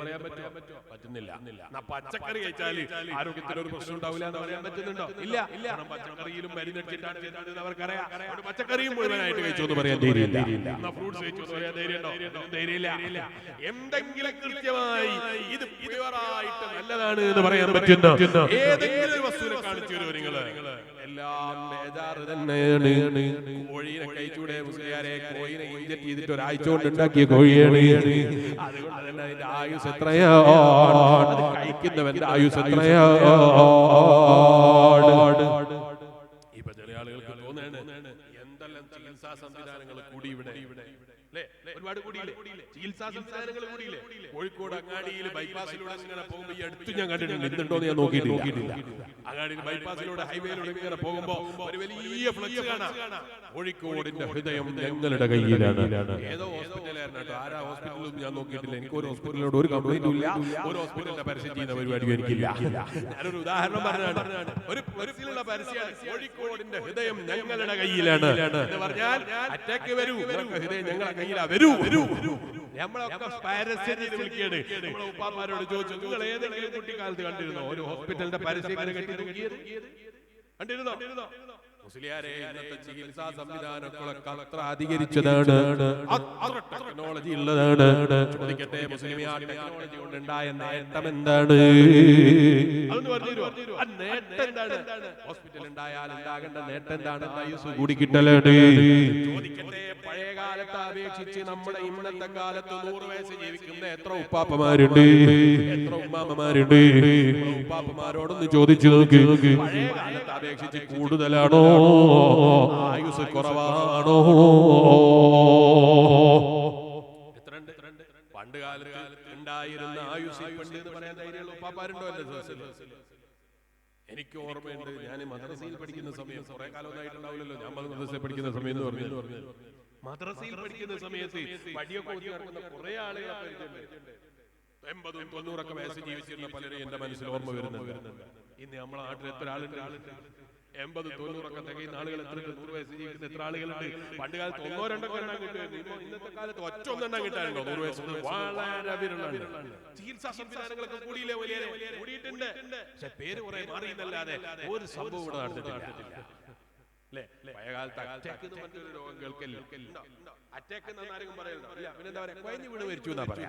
പറയാൻ പറ്റുന്നില്ല. പച്ചക്കറി കഴിച്ചാൽ ആരോഗ്യത്തിന് ഒരു പ്രശ്നം ഉണ്ടാവില്ല എന്ന് പറയാൻ പറ്റുന്നുണ്ടോ? ഇല്ല. പച്ചക്കറിയിലും മരുന്നടിച്ചിട്ടാണ് അവർക്കറിയാം. പച്ചക്കറിയും മുഴുവനായിട്ട് കഴിച്ചു എന്ന് പറയാൻ ധൈര്യമില്ല. ഫ്രൂട്ട്സ് കഴിച്ചു എന്ന് പറയാൻ ധൈര്യമില്ല. എന്തെങ്കിലും കൃത്യമായി ഇത് പ്യുവറായിട്ട് നല്ലതാണ് എന്ന് പറയാൻ പറ്റുന്ന ഏതെങ്കിലും ഒരു വസ്തുവിനെ കാണിച്ചു തരുമോ നിങ്ങള്? എല്ലാം ബേജാറ് തന്നെയാണ്. കോഴീനെ കഴിച്ചൂടെ മുസ്ലിയാരെ? കോഴീനെ ഇഞ്ചക്ട് ചെയ്തിട്ട് ഒരാഴ്ച കൊണ്ട് ഉണ്ടാക്കിയ കോഴിയാണ്. അതുകൊണ്ട് തന്നെ അതിന്റെ ആയുസ് എത്രയാണ്? അത് കഴിക്കുന്നവന്റെ ആയുസ് എത്രയാണ്? ഇപ്പൊ ചില ആളുകൾക്ക് തോന്നുകയാണ് എന്തെല്ലാം ചികിത്സാ സംവിധാനങ്ങൾ കൂടി ഇവിടെ. ഒരുപാട് കൂടിയില്ലേ ചികിത്സാ സംവിധാനങ്ങൾ? കൂടിയില്ലേ? കോഴിക്കോട് അങ്ങാടിയിൽ ബൈപ്പാസിലൂടെ ഇങ്ങനെ പോകുമ്പോ ഈ അടുത്ത് ഞാൻ കണ്ടിട്ടുണ്ട്. ഇന്നുണ്ടോ എന്ന് ഞാൻ നോക്കിയിട്ടില്ല. അങ്ങാടിയിൽ ബൈപ്പാസിലൂടെ ഹൈവേയിലൂടെ ഇങ്ങനെ പോകുമ്പോ ഒരു വലിയ ഫ്ലക്സ് കാണാം. കോഴിക്കോടിന്റെ ഹൃദയം ഞങ്ങളുടെ കയ്യിലാണ്. ഏതോ ഹോസ്പിറ്റലായിരുന്നു കേട്ടോ. ആരാ ഹോസ്പിറ്റലും ഞാൻ നോക്കിയിട്ടില്ല. എനിക്ക് ഒരു ഹോസ്പിറ്റലിനോട് ഒരു കംപ്ലൈന്റും ഇല്ല. ഒരു ഹോസ്പിറ്റലിന്റെ പരസ്യം ചെയ്യുന്ന പരിപാടിയും എനിക്കില്ല. ഞാനൊരു ഉദാഹരണം പറഞ്ഞാണ്. ഒരു പരസ്യമാണ് കോഴിക്കോടിന്റെ ഹൃദയം ഞങ്ങളുടെ കയ്യിലാണ് എന്ന് പറഞ്ഞാൽ അറ്റാക്ക് വരൂ, ഹൃദയം ഞങ്ങളുടെ കയ്യിലാ, വരൂ. നമ്മളൊക്കെ പരസ്യം വിളിക്കുകയാണ്. നമ്മളെ ഉപ്പാമാരോട് ചോദിച്ചു, നിങ്ങൾ ഏതെങ്കിലും കുട്ടിക്കാലത്ത് കണ്ടിരുന്നോ ഒരു ഹോസ്പിറ്റലിന്റെ പരസ്യം കെട്ടി നോക്കിയത്? കണ്ടിരുന്നോ? മുസ്ലിയാരെ, ഇന്നത്തെ ചികിത്സാ സംവിധാനങ്ങളൊക്കെ അത്ര അധികരിച്ചതാണ്, അത്ര ടെക്നോളജി ഉള്ളതാണ്. ചോദിക്കട്ടെ, മുസ്ലിമിയാർ ടെക്നോളജി കൊണ്ടുണ്ടായ നേട്ടം എന്താണ്? അതൊന്ന് പറഞ്ഞു. ആ നേട്ടം എന്താണ്? ഹോസ്പിറ്റൽ ഉണ്ടായാൽ ഉണ്ടാകേണ്ട നേട്ടം എന്താണ്? ആയുസ് കൂടി കിട്ടലാണ്. ചോദിക്കട്ടെ, പഴയ കാലത്തെ അപേക്ഷിച്ച് നമ്മുടെ ഇന്നത്തെ കാലത്ത് 100 വയസ്സ് ജീവിക്കുന്ന എത്ര ഉപ്പാപ്പമാരുണ്ട്, എത്ര ഉമ്മാമ്മമാരുണ്ട്? ഉപ്പാപ്പമാരോടൊന്ന് ചോദിച്ചു നോക്ക്. പഴയ കാലത്തെ അപേക്ഷിച്ച് കൂടുതലാണോ ആയുസ് കുറവാണോ? പണ്ട് കാലത്ത് ഉണ്ടായിരുന്ന ആയുസ് പണ്ട് എന്ന് പറയാൻ ധൈര്യമുള്ള ഉപ്പാപ്പാരുണ്ടോ? എനിക്ക് ഓർമ്മയുണ്ട്, ഞാൻ മദ്രസയിൽ പഠിക്കുന്ന സമയം, കുറെ കാലമൊന്നായിട്ടുണ്ടാവില്ലല്ലോ ഞാൻ മദ്രസയിൽ പഠിക്കുന്ന സമയം എന്ന് പറഞ്ഞു. മദ്രസയിൽ പഠിക്കുന്ന സമയത്ത് വടിയൊക്കെ നടക്കുന്ന കുറെ ആളുകളെ 80-90 വയസ്സ് ജീവിച്ചിരുന്ന പലരും എന്റെ മനസ്സിൽ ഓർമ്മ വരുന്നുണ്ട്. ഇന്ന് നമ്മളെ നാട്ടിൽ എത്ര ആളുണ്ട്? 80-90 തികയുന്ന ആളുകൾ എത്ര? 100 വയസ്സ് ജീവിക്കുന്ന എത്ര ആളുകളുണ്ട്? പണ്ട് കാലത്ത് 1-2 എണ്ണം കിട്ടുമായിരുന്നു. ഇന്നത്തെ കാലത്ത് ഒറ്റ ഒന്നെണ്ണം കിട്ടാനുണ്ടോ? 100 വയസ്സ് വളരെ വിരളാണ്. ചികിത്സാ സംവിധാനങ്ങളൊക്കെ കൂടിയില്ലേ? വലിയ കൂടിയിട്ടുണ്ട്. പക്ഷെ പേര് കുറെ മാറിയെന്നല്ലാതെ ഒരു സംഭവം ഇവിടെ നടന്നിട്ടില്ല. പഴയകാലത്ത് അറ്റാക്ക് എന്ന് പറഞ്ഞൊരു രോഗം കേൾക്കല്ലോ. അറ്റാക്ക് എന്നാരും പറയുന്നത് പിന്നെന്താ പറയാ? കുഴഞ്ഞു വീണ് മരിച്ചു എന്നാ പറയാ.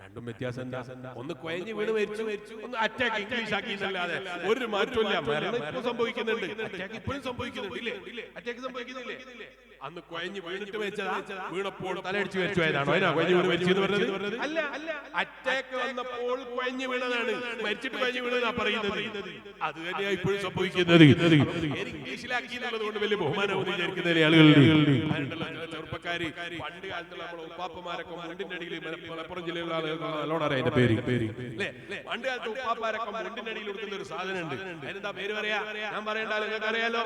രണ്ടും വ്യത്യാസം എന്താ? ഒന്ന് കുഴഞ്ഞു വീണ് മരിച്ചു, ഒന്ന് അറ്റാക്ക് ഇംഗ്ലീഷ് ആക്കി എന്നല്ലാതെ ഒരു മാറ്റമില്ല. മരണം ഇപ്പൊ സംഭവിക്കുന്നുണ്ട്, അറ്റാക്ക് ഇപ്പോഴും സംഭവിക്കുന്നുണ്ട്. ഇല്ലേ? അറ്റാക്ക് സംഭവിക്കുന്നില്ലേ? അന്ന് കുഴഞ്ഞു വീണിട്ട് വെച്ചതാ, വീണപ്പോൾ തലയടിച്ച് വെച്ചു പോയതാണോ? അതിനാ കുഴഞ്ഞു വീണ് വെച്ചെന്ന് പറഞ്ഞത്? അല്ല, അറ്റാക്ക് വന്നപ്പോൾ കുഴഞ്ഞു വീണതാണ്, മരിച്ചിട്ട് കുഴഞ്ഞു വീണതാ പറയുന്നത്. അത് തന്നെയാ ഇപ്പോഴും സംഭവിക്കുന്നത്. ഇംഗ്ലീഷിലാക്കി എന്നുള്ളത് കൊണ്ട് വലിയ ബഹുമാനം വിചാരിക്കുന്ന ആളുകളുണ്ട്. ചെറുപ്പക്കാര് പണ്ട് കാലത്തുള്ള നമ്മളെ ഉപ്പാപ്പമാരൊക്കെ മുണ്ടിന്റെ അടിയിൽ, മലപ്പുറം ജില്ലയിലുള്ള ആളുകൾ നല്ലോണം അറിയാം എന്റെ പേര്. പണ്ട് കാലത്ത് ഉപ്പാപ്പാരൊക്കെ മുണ്ടിന്റെ അടിയിൽ കൊടുക്കുന്ന ഒരു സാധനം ഉണ്ട്. അതിനെന്താ പേര് പറയാ? ഞാൻ പറയേണ്ട നിങ്ങൾക്ക് അറിയാലോ.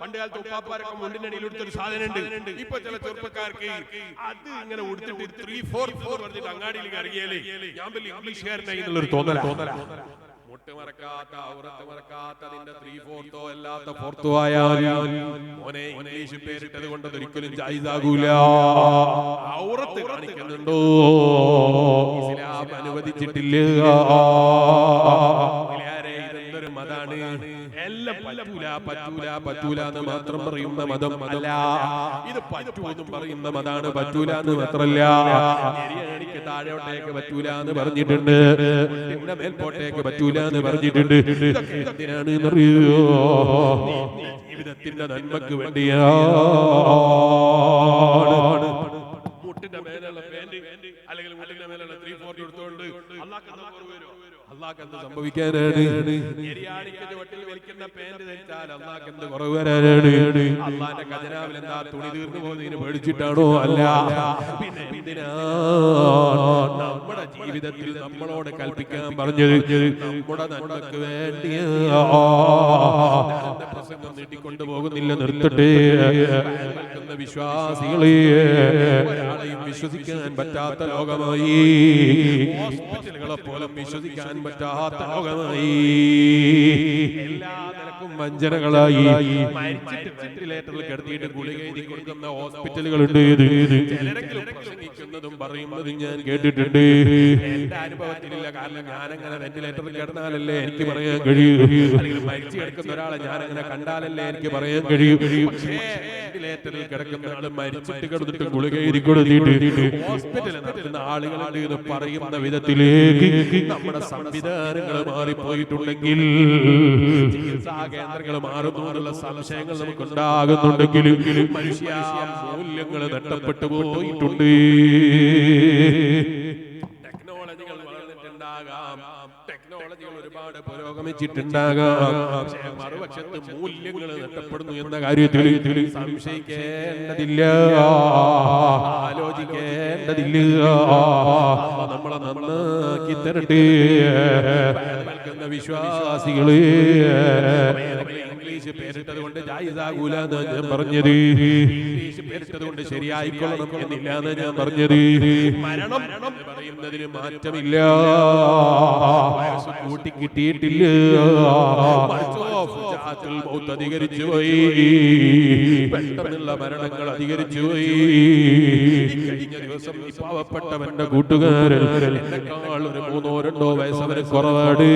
പണ്ട് കാലത്ത് ഉപ്പാപ്പാരൊക്കെ മുണ്ടിന്റെ അടിയിൽ കൊടുത്തൊരു സാധനം ഉണ്ട്. ഇപ്പൊ ചില ചെറുപ്പക്കാർക്ക് അത് ഇങ്ങനെ കൊടുത്തിട്ട് 3/4 പറഞ്ഞിട്ട് അങ്ങാടിയിലേക്ക് ഇറങ്ങിയാലേ ഞാൻ വലിയ ഇംഗ്ലീഷുകാരനായി എന്നുള്ളൊരു തോന്നല. മുട്ട് മറക്കാത്ത, ഔറത്ത് മറക്കാത്ത, അതിന്റെ 3/4 അല്ലാത്ത 4 ആയാൽ മോനെ ഇംഗ്ലീഷ് പേരിട്ടത് കൊണ്ട് ഒരിക്കലും ജായിസാകൂല. ഔറത്ത് കാണിക്കുന്നുണ്ടോ? ഇസ്ലാം അനുവദിച്ചിട്ടില്ല. ഇതൊരു മതാണ്. എല്ലാം പറ്റൂല പറ്റൂല പറ്റൂല എന്ന് മാത്രം പറയുന്ന മതം അല്ല. ഇത് പറ്റൂന്നും പറയുന്ന മതാണ്. പറ്റൂല എന്ന് മാത്രല്ല, എനിക്ക് താഴോട്ടേക്ക് പറ്റൂല എന്ന് പറഞ്ഞിട്ടുണ്ട്, പിന്നെ മേൽപോട്ടേക്ക് പറ്റൂല എന്ന് പറഞ്ഞിട്ടുണ്ട്. ഇതൊക്കെ എന്തിനാണ് അറിയോ? ജീവിതത്തിന്റെ നന്മക്ക് വേണ്ടിയാണ്. മുട്ടിന്റെ മേലുള്ള പാന്റ് അല്ലെങ്കിൽ മുട്ടിന്റെ മേലുള്ള 3/4 എടുത്തുകൊണ്ട് അള്ളാഹ് എന്ത് സംഭവിക്കാനാണ്? ചുവട്ടിൽ വലിക്കുന്ന പാന്റ് ധരിച്ചാൽ അള്ളാഹ് എന്ത് കുറവ് വരാനാണ്? അള്ളാന്റെ ഖജനാവിൽ എന്താ തുണി തീർന്നു പോകുന്നതിന് പേടിച്ചിട്ടാണോ? അല്ല, പിന്നെ എന്തിനാണ് നമ്മുടെ ജീവിതത്തിൽ നമ്മളോട് കൽപ്പിക്കാൻ പറഞ്ഞത്? നമ്മുടെ നന്മക്ക് വേണ്ടിയാണ്. പ്രസംഗം നീട്ടിക്കൊണ്ടു പോകുന്നില്ല, നിർത്തട്ടെ. വിശ്വാസികളെ, ഒരാളെയും വിശ്വസിക്കാൻ പറ്റാത്ത ലോകമായി, ഹോസ്പിറ്റലുകളെ പോലും വിശ്വസിക്കാൻ പറ്റാത്ത ലോകമായി, എല്ലാ നിലക്കും വഞ്ചനകളായി. മരിച്ചിട്ട് വെന്റിലേറ്ററിൽ കിടത്തിയിട്ട് ഗുളിക എഴുതി കൊടുക്കുന്ന ഹോസ്പിറ്റലുകളുണ്ട്. ചിലരെങ്കിലും പ്രസംഗിക്കുന്നതും പറയുന്നതും ഞാൻ കേട്ടിട്ടുണ്ട്. എന്റെ അനുഭവത്തിലില്ല, കാരണം ഞാനങ്ങനെ വെന്റിലേറ്ററിൽ കിടന്നാലല്ലേ എനിക്ക് പറയാൻ കഴിയൂ, അല്ലെങ്കിൽ മരിച്ചു കിടക്കുന്ന ഒരാളെ ഞാനങ്ങനെ കണ്ടാലല്ലേ എനിക്ക് പറയാൻ കഴിയൂ. പക്ഷേ വെന്റിലേറ്ററിൽ കിടക്കുന്ന ആള് മരിച്ചിട്ട് കിടന്നിട്ട് ഗുളിക എഴുതി കൊടുത്തിട്ട് ഹോസ്പിറ്റലിൽ നടത്തുന്ന ആളുകളുണ്ട് എന്ന് പറയുന്ന വിധത്തിലേക്ക് നമ്മുടെ സംവിധാനങ്ങൾ മാറിപ്പോയിട്ടുണ്ടെങ്കിൽ, ചികിത്സാ കേന്ദ്രങ്ങൾ മാറുന്നതിനുള്ള സംശയങ്ങൾ നമുക്കുണ്ടാകുന്നുണ്ടെങ്കിൽ, മനുഷ്യ മൂല്യങ്ങൾ നഷ്ടപ്പെട്ടു പോയിട്ടുണ്ട്. ടെക്നോളജികൾ വളർന്നിട്ടുണ്ടാകാം, ടെക്നോളജികൾ ഒരുപാട് പുരോഗമിച്ചിട്ടുണ്ടാകാം, പക്ഷേ മറുപക്ഷത്ത് മൂല്യങ്ങൾ നഷ്ടപ്പെടുന്നു എന്ന കാര്യത്തിൽ സംശയിക്കേണ്ടതില്ല, ആലോചിക്കേണ്ടതില്ല. നമ്മളെ നന്നാക്കി തരട്ടെ. വിശ്വാസികളെ, ഇംഗ്ലീഷ് പേരിട്ടത് കൊണ്ട് ജായിസാകൂല എന്നാണ് ഞാൻ പറഞ്ഞത്. ഇംഗ്ലീഷ് പേരിട്ടത് കൊണ്ട് ശരിയായിക്കൊള്ളണം എന്നില്ല എന്നാണ് ഞാൻ പറഞ്ഞത്. മരണം പറയുന്നതിന് മാറ്റമില്ല, വയസ്സ് കൂട്ടി കിട്ടിയിട്ടില്ല, അധികരിച്ചു പോയി, പെട്ടെന്നുള്ള മരണങ്ങൾ അധികരിച്ചു പോയി. കഴിഞ്ഞ ദിവസം പാവപ്പെട്ടവന്റെ കൂട്ടുകാരൻ എന്നെക്കാൾ ഒരു 3-2 വയസ്സവന് കുറവാണ്,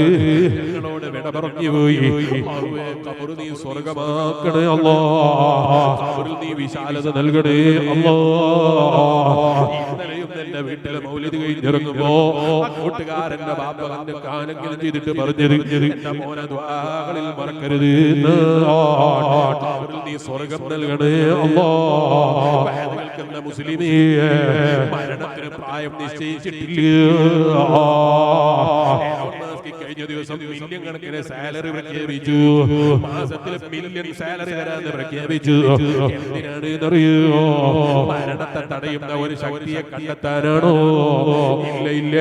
ഞങ്ങളോട് വിട പറഞ്ഞു പോയി. ഖബർ നീ സ്വർഗമാക്കണേ അല്ലാ, ഖബറിൽ നീ വിശാലത നൽകണേ അല്ലാ. ഇന്നലെയും എന്റെ വീട്ടിലെ മൗലിദ് കഴിഞ്ഞിറങ്ങുമ്പോ കൂട്ടുകാരന്റെ ബാപ്പ എന്റെ കാലെങ്കിലും ചെയ്തിട്ട് പറഞ്ഞത്, എന്റെ മോനെ ദുആകളിൽ മറക്കരുത്, ഖബറിൽ നീ സ്വർഗം നൽകണേ അല്ലാ. കേൾക്കുന്ന മുസ്ലിമേ, മരണത്തിന് പ്രായം നിശ്ചയിച്ചിട്ടില്ല. കഴിഞ്ഞ ദിവസം മില്യൺ കണക്കിന് സാലറി പ്രഖ്യാപിച്ചു, മാസത്തിൽ മില്യൺ സാലറി തരാന്ന് പ്രഖ്യാപിച്ചു. എന്തിനാണ് എന്നറിയോ? മരണത്തെ തടയുന്ന ഒരു ശക്തിയെ കണ്ടെത്താനാണോ? ഇല്ല ഇല്ല,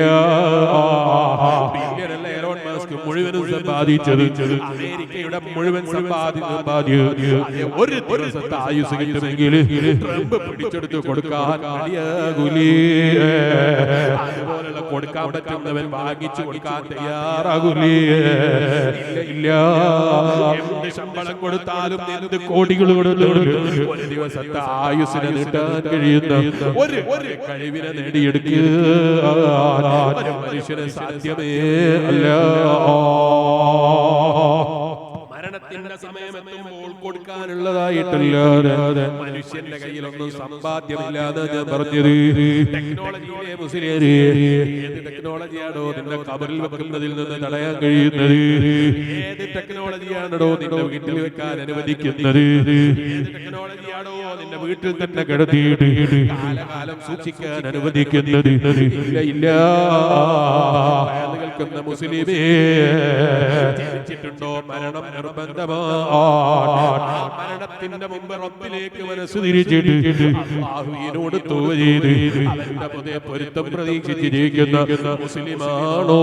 ബില്യണല്ല എലോൺ മസ്ക് മുഴുവനും സമ്പാദിച്ചത്, അമേരിക്കയുടെ മുഴുവൻ സമ്പാദ്യം ഒരു ദിവസത്തെ ആയുസ് കിട്ടുമെങ്കിൽ ട്രംപ് പിടിച്ചെടുത്ത് കൊടുക്കാൻ മടിയാകൂലേ. അതുപോലുള്ള കൊടുക്കാൻ പറ്റുന്നവൻ വാങ്ങിച്ചു കൊടുക്കാൻ തയ്യാറാകൂലേ? ഇല്ല, എന്ത് ശമ്പളം കൊടുത്താലും, എന്ത് കോടികൾ കൊടുത്താലും ഒരു ദിവസത്തെ ആയുസ്സിനെ നീട്ടാൻ കഴിയുന്ന ഒരു കഴിവിനെ നേടിയെടുക്കുക മനുഷ്യന് സാധ്യമേ അല്ല. മരണത്തിന്റെ സമയമെത്തുമ്പോൾ കൊടുക്കാനുള്ളതായിട്ടല്ലാതെ മനുഷ്യന്റെ കയ്യിലൊന്നും സമ്പാദ്യമില്ലാതെ ഞാൻ പറഞ്ഞത്. ടെക്നോളജിയിലെ മുസ്ലിംമാര്, ഏത് ടെക്നോളജിയാണോ നിന്റെ ഖബറിൽ വെക്കുന്നതിൽ നിന്ന് തടയാൻ കഴിയുന്നത്? ഏത് ടെക്നോളജിയാണോ നിന്റെ വീട്ടിൽ വെക്കാൻ അനുവദിക്കുന്നത്? ഏത് ടെക്നോളജിയാണോ നിന്റെ വീട്ടിൽ തന്നെ കിടത്തിയിട്ട് കാലകാലം സൂക്ഷിക്കാൻ അനുവദിക്കുന്നത് ഇല്ല. കേൾക്കുന്ന മുസ്ലിമേ, ജനിച്ചിട്ടുണ്ടോ മരണം നിർബന്ധമാണ്. മരണത്തിന്റെ മുമ്പ് റബ്ബിലേക്ക് മനസ്സ് തിരിച്ചിട്ട് അല്ലാഹുവിനോട് തൗബ ചെയ്ത് അവന്റെ പുതിയ പൊരുത്തം പ്രതീക്ഷിച്ച് ജീവിക്കുന്ന മുസ്ലിമാണോ,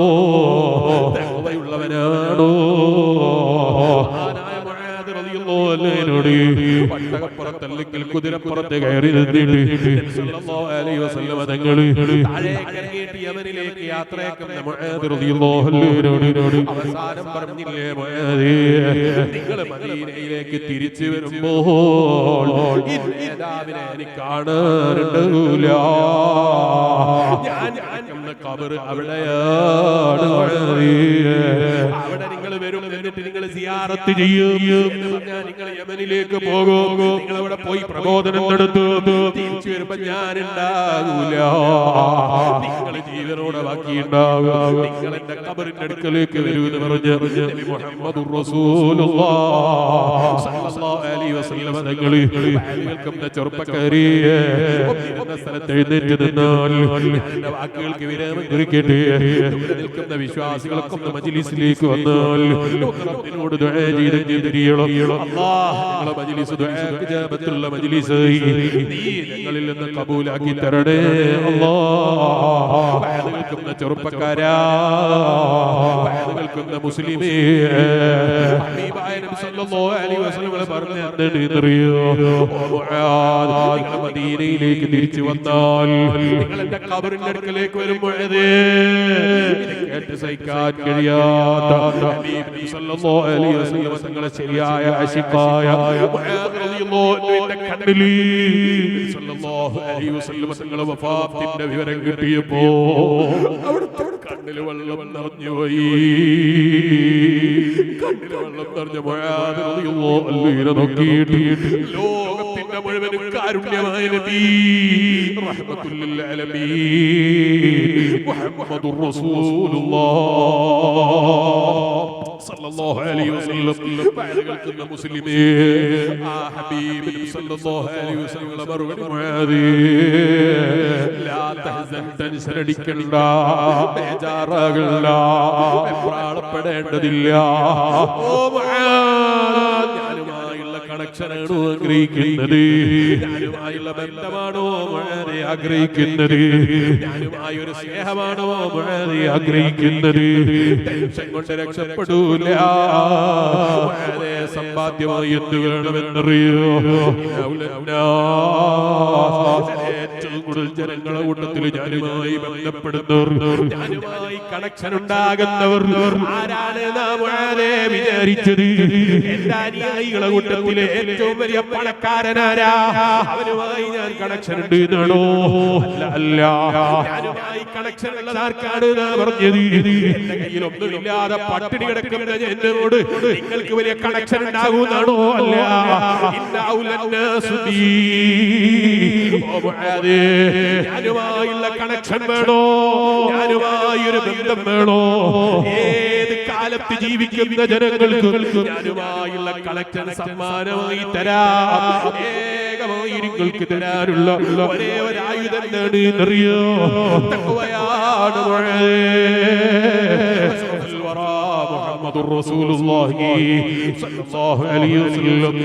തഖ്വയുള്ളവനാണോ? ഒട്ടകപ്പുറത്തല്ലെങ്കിൽ കുതിരപ്പുറത്ത് കയറി നിന്നിട്ട് സല്ലല്ലാഹു അലൈഹി വസല്ലം തങ്ങൾ താഴേക്ക് ഇറങ്ങിയിട്ട് യമനിലേക്ക് യാത്രയാക്കുന്ന മുആദ് റളിയല്ലാഹു അൻഹുവിനോട് അവസാനം പറഞ്ഞില്ലേ, മുആദേ, നിങ്ങൾ മദീനയിലേക്ക് തിരിച്ചു വരുമ്പോൾ ഈ നേതാവിനെ എനിക്ക് കാണാനുണ്ടാവില്ല. ഞാൻ ഖബർ അവിടെയാണ്. അവിടെ നിങ്ങൾ വരും, എന്നിട്ട് നിങ്ങൾ സിയാറത്ത് ചെയ്യും. നിങ്ങൾ യമനിലേക്ക് പോകും, നിങ്ങൾ അവിടെ പോയി പ്രബോധനം നടത്തും. തിരിച്ചു വരുമ്പോ ഞാൻ ഉണ്ടാകൂല, നിങ്ങൾ ജീവനോടെ ബാക്കിയുണ്ടാകും. നിങ്ങൾ എന്റെ ഖബറിന്റെ അടുക്കലേക്ക് വരൂ എന്ന് പറഞ്ഞ് നബി മുഹമ്മദുർ റസൂലുള്ളാഹ് സ്വല്ലല്ലാഹു അലൈഹി വസല്ലം തങ്ങൾ കേൾക്കുന്ന ചെറുപ്പക്കാരിയെ സ്ഥലത്ത് എഴുന്നേറ്റ് നിന്നാൽ എന്റെ വാക്കുകൾക്ക് വിരാമം കുറിക്കട്ടെ. നിൽക്കുന്ന വിശ്വാസികൾക്കൊന്ന് മജ്ലിസിലേക്ക് വന്നാൽ റബ്ബിനോട് ദുആ ചെയ്തിരിക്കണം. അല്ലാഹ് ഞങ്ങളെ മജ്ലിസ് ദുആക്ക് ഇജാബത്തുള്ള മജ്ലിസായി നീ ഞങ്ങളിൽ നിന്ന് കബൂലാക്കി തരണേ അല്ലാഹ്. നിൽക്കുന്ന ചെറുപ്പക്കാരാ, നിൽക്കുന്ന മുസ്ലിമേ, ഹബീബായ നബി സല്ലല്ലാഹു അലൈഹി വസല്ലം പറഞ്ഞു എന്നറിയോ, നിങ്ങൾ മദീനയിലേക്ക് തിരിച്ചു വന്നാൽ നിങ്ങൾ എന്റെ ഖബറിന്റെ അടുക്കലേക്ക് വരുമ്പോൾ കേട്ട് സഹിക്കാൻ കഴിയാത്ത ഹബീബ് നബി സല്ലല്ലാഹു അലൈഹി വസല്ലം തങ്ങളെ ശരിയായ ആശിഖായ മുആദ് റളിയല്ലാഹു അൻഹുവിന്റെ കണ്ണിൽ സല്ലല്ലാഹു അലൈഹി വസല്ലം തങ്ങളെ വഫാത്തിന്റെ വിവരം കിട്ടിയപ്പോൾ അവിടുത്തെ കണ്ണിൽ വെള്ളം നിറഞ്ഞുപോയി. കണ്ണിൽ വെള്ളം നിറഞ്ഞ മുആദ് റളിയല്ലാഹു അൻഹുവിനെ നോക്കിയിട്ട് ലോകത്തിന്റെ മുഴുവൻ കാരുണ്യമായ നബി റഹ്മത്തുൽ ലിൽ ആലമീൻ മുഹമ്മദുർ റസൂലുള്ളാഹ് സല്ലല്ലാഹു അലൈഹി വസല്ലം കേൾക്കുന്ന മുസ്ലിമേ, ആ ഹബീബ് നബി സല്ലല്ലാഹു അലൈഹി വസല്ലം മറുപടി, മുആദ് ലാ തഹ്സൻ, ടെൻഷൻ അടിക്കണ്ട, ബേജാറാകണ്ട, വെപ്രാളപ്പെടേണ്ടതില്ല. ഓ മുആദ്, ഞാനുമായുള്ള കണക്ഷനാണോ ആഗ്രഹിക്കുന്നത്? ഞാനുമായുള്ള ബന്ധമാണോ മുആദ് ആഗ്രഹിക്കുന്നത്? ഞാനുമായി ഒരു സ്നേഹമാണോ മുആദ് ആഗ്രഹിക്കുന്നത്? ടെൻഷൻ കൊണ്ട് രക്ഷപ്പെടൂല. സമ്പാദ്യമായി എന്ത് വേണമെന്നറിയോ? ഏറ്റവും കൂടുതൽ ജനങ്ങളെ കൂട്ടത്തിൽ ഞാനുമായി ബന്ധപ്പെടുന്നവർ, ഞാനുമായി കണക്ഷൻ ഉണ്ടാകുന്നവർ ആരാണ് നാം വിചാരിച്ചത്? എന്റെ അനുയായികളെ കൂട്ടത്തിലെ ഏറ്റവും വലിയ പണക്കാരനാരാ? അവനുമായി ഞാൻ കണക്ഷൻ ഉണ്ട് എന്നാണോ? അല്ല, ഞാനുമായി കണക്ഷൻ ഉള്ളത് ആർക്കാണ് പറഞ്ഞത്? എന്റെ കയ്യിൽ ഒന്നുമില്ലാതെ പട്ടിണി കിടക്കുന്ന എന്നോട് നിങ്ങൾക്ക് വലിയ കണക്ഷൻ ഉണ്ടാകുന്നാണോ? അല്ല, ഞാനുമായുള്ള കണക്ഷൻ വേണോ? ഞാനുമായി ഒരു ബന്ധം വേണോ? ഏത് കാലത്ത് ജീവിക്കുന്ന ജനങ്ങൾക്ക് ഞാനുമായുള്ള കണക്ഷൻ സമ്മാനമായി തരാം. ഏകമായി നിങ്ങൾക്ക് തരാനുള്ള ഒരേ ഒരു ആയുധം അറിയോ? തഖ്വയാണ്. മുഹമ്മദുർ റസൂലുള്ളാഹി സ്വല്ലല്ലാഹു അലൈഹി വസല്ലം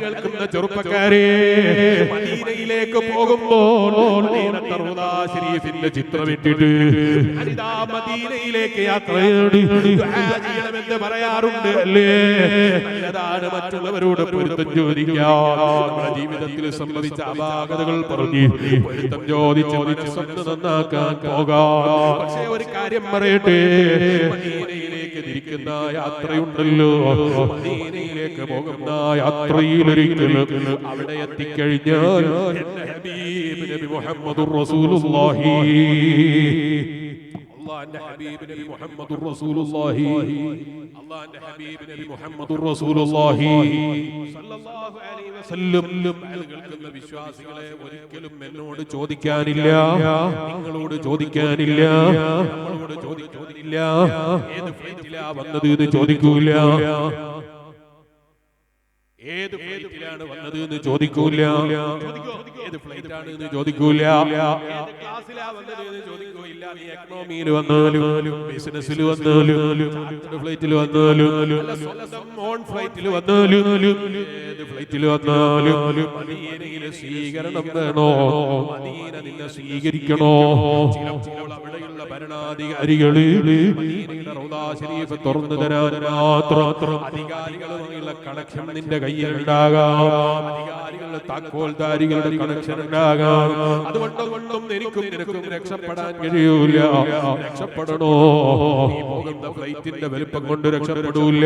കേൾക്കുന്ന ചെറുപ്പക്കാരെ, മദീനയിലേക്ക് പോകുമ്പോൾ മദീനത്തെ റൗദാ ശരീഫിന്റെ ചിത്രം ഇട്ടിട്ട് അനിതാ മദീനയിലേക്ക് യാത്രയോട് ദുആ ചെയ്യണമെന്ന് പറയാറുണ്ട് അല്ലേ? നല്ലതാണ് മറ്റുള്ളവരോട് പൊരുത്തം ചോദിക്കാൻ. നമ്മുടെ ജീവിതത്തിൽ സംഭവിച്ച അപാകതകൾ പറഞ്ഞ് പൊരുത്തം ചോദിച്ച് മനസ്സൊന്ന് നന്നാക്കാൻ പോകാം. പക്ഷേ ഒരു കാര്യം പറയട്ടെ, മദീനയിലേക്ക് തിരിക്കുന്ന യാത്രയുണ്ടല്ലോ, മദീനയിലേക്ക് പോകുന്ന യാത്രയിലൊരിക്കലും അവിടെ എത്തിക്കഴിഞ്ഞാൽ എന്റെ ഹബീബ് നബി മുഹമ്മദുർ റസൂലുള്ളാഹി, അല്ലാഹുവിന്റെ ഹബീബ് നബി മുഹമ്മദുർ റസൂലുള്ളാഹി, അല്ലാഹുവിന്റെ ഹബീബ് നബി മുഹമ്മദുർ റസൂലുള്ളാഹി സ്വല്ലല്ലാഹു അലൈഹി വസല്ലം കേൾക്കുന്ന വിശ്വാസികളെ ഒരിക്കലും എന്നോട് ചോദിക്കാനില്ല, നിങ്ങളോട് ചോദിക്കാനില്ല, നമ്മളോട് ചോദിക്കാനില്ല, ഏത് ഫ്ലൈറ്റിലാ വന്നത് എന്ന് ചോദിക്കൂല, ഏത് ഫ്ലൈറ്റിലാണ് വന്നത് എന്ന് ചോദിക്കൂല, ഏത് ഫ്ലൈറ്റ് ആണ് എന്ന് ചോദിക്കൂല, ഏത് ക്ലാസ്സിലാ വന്നത് എന്ന് ചോദിക്കൂല. നീ എക്കണോമിയിൽ വന്നാലും ബിസിനസ്സിൽ വന്നാലും ചാർട്ടേഡ് ഫ്ലൈറ്റിൽ വന്നാലും അല്ല സ്വന്തം ഓൺ ഫ്ലൈറ്റിൽ വന്നാലും ഏത് ഫ്ലൈറ്റിൽ വന്നാലും മദീനയിലെ സ്വീകരണം വേണോ? മദീന നിന്നെ സ്വീകരിക്കണോ? ചിലപ്പോൾ അവിടെയുള്ള ഭരണാധികാരികള് മദീനയുടെ റൗദാ ശരീഫ് തുറന്നു തരാൻ മാത്രം അധികാരികളുമായുള്ള കണക്ഷൻ നിന്റെ കയ്യിലുണ്ടാകാം, അധികാരികളുടെ താക്കോൽദാരികളുടെ കണക്ഷൻ ഉണ്ടാകാം. അതുകൊണ്ടും എനിക്കും നിനക്കും രക്ഷപ്പെടാൻ കഴിയൂല. രക്ഷപ്പെടണോ? നീ പോകുന്ന ഫ്ലൈറ്റിന്റെ വലുപ്പം കൊണ്ട് രക്ഷപ്പെടൂല.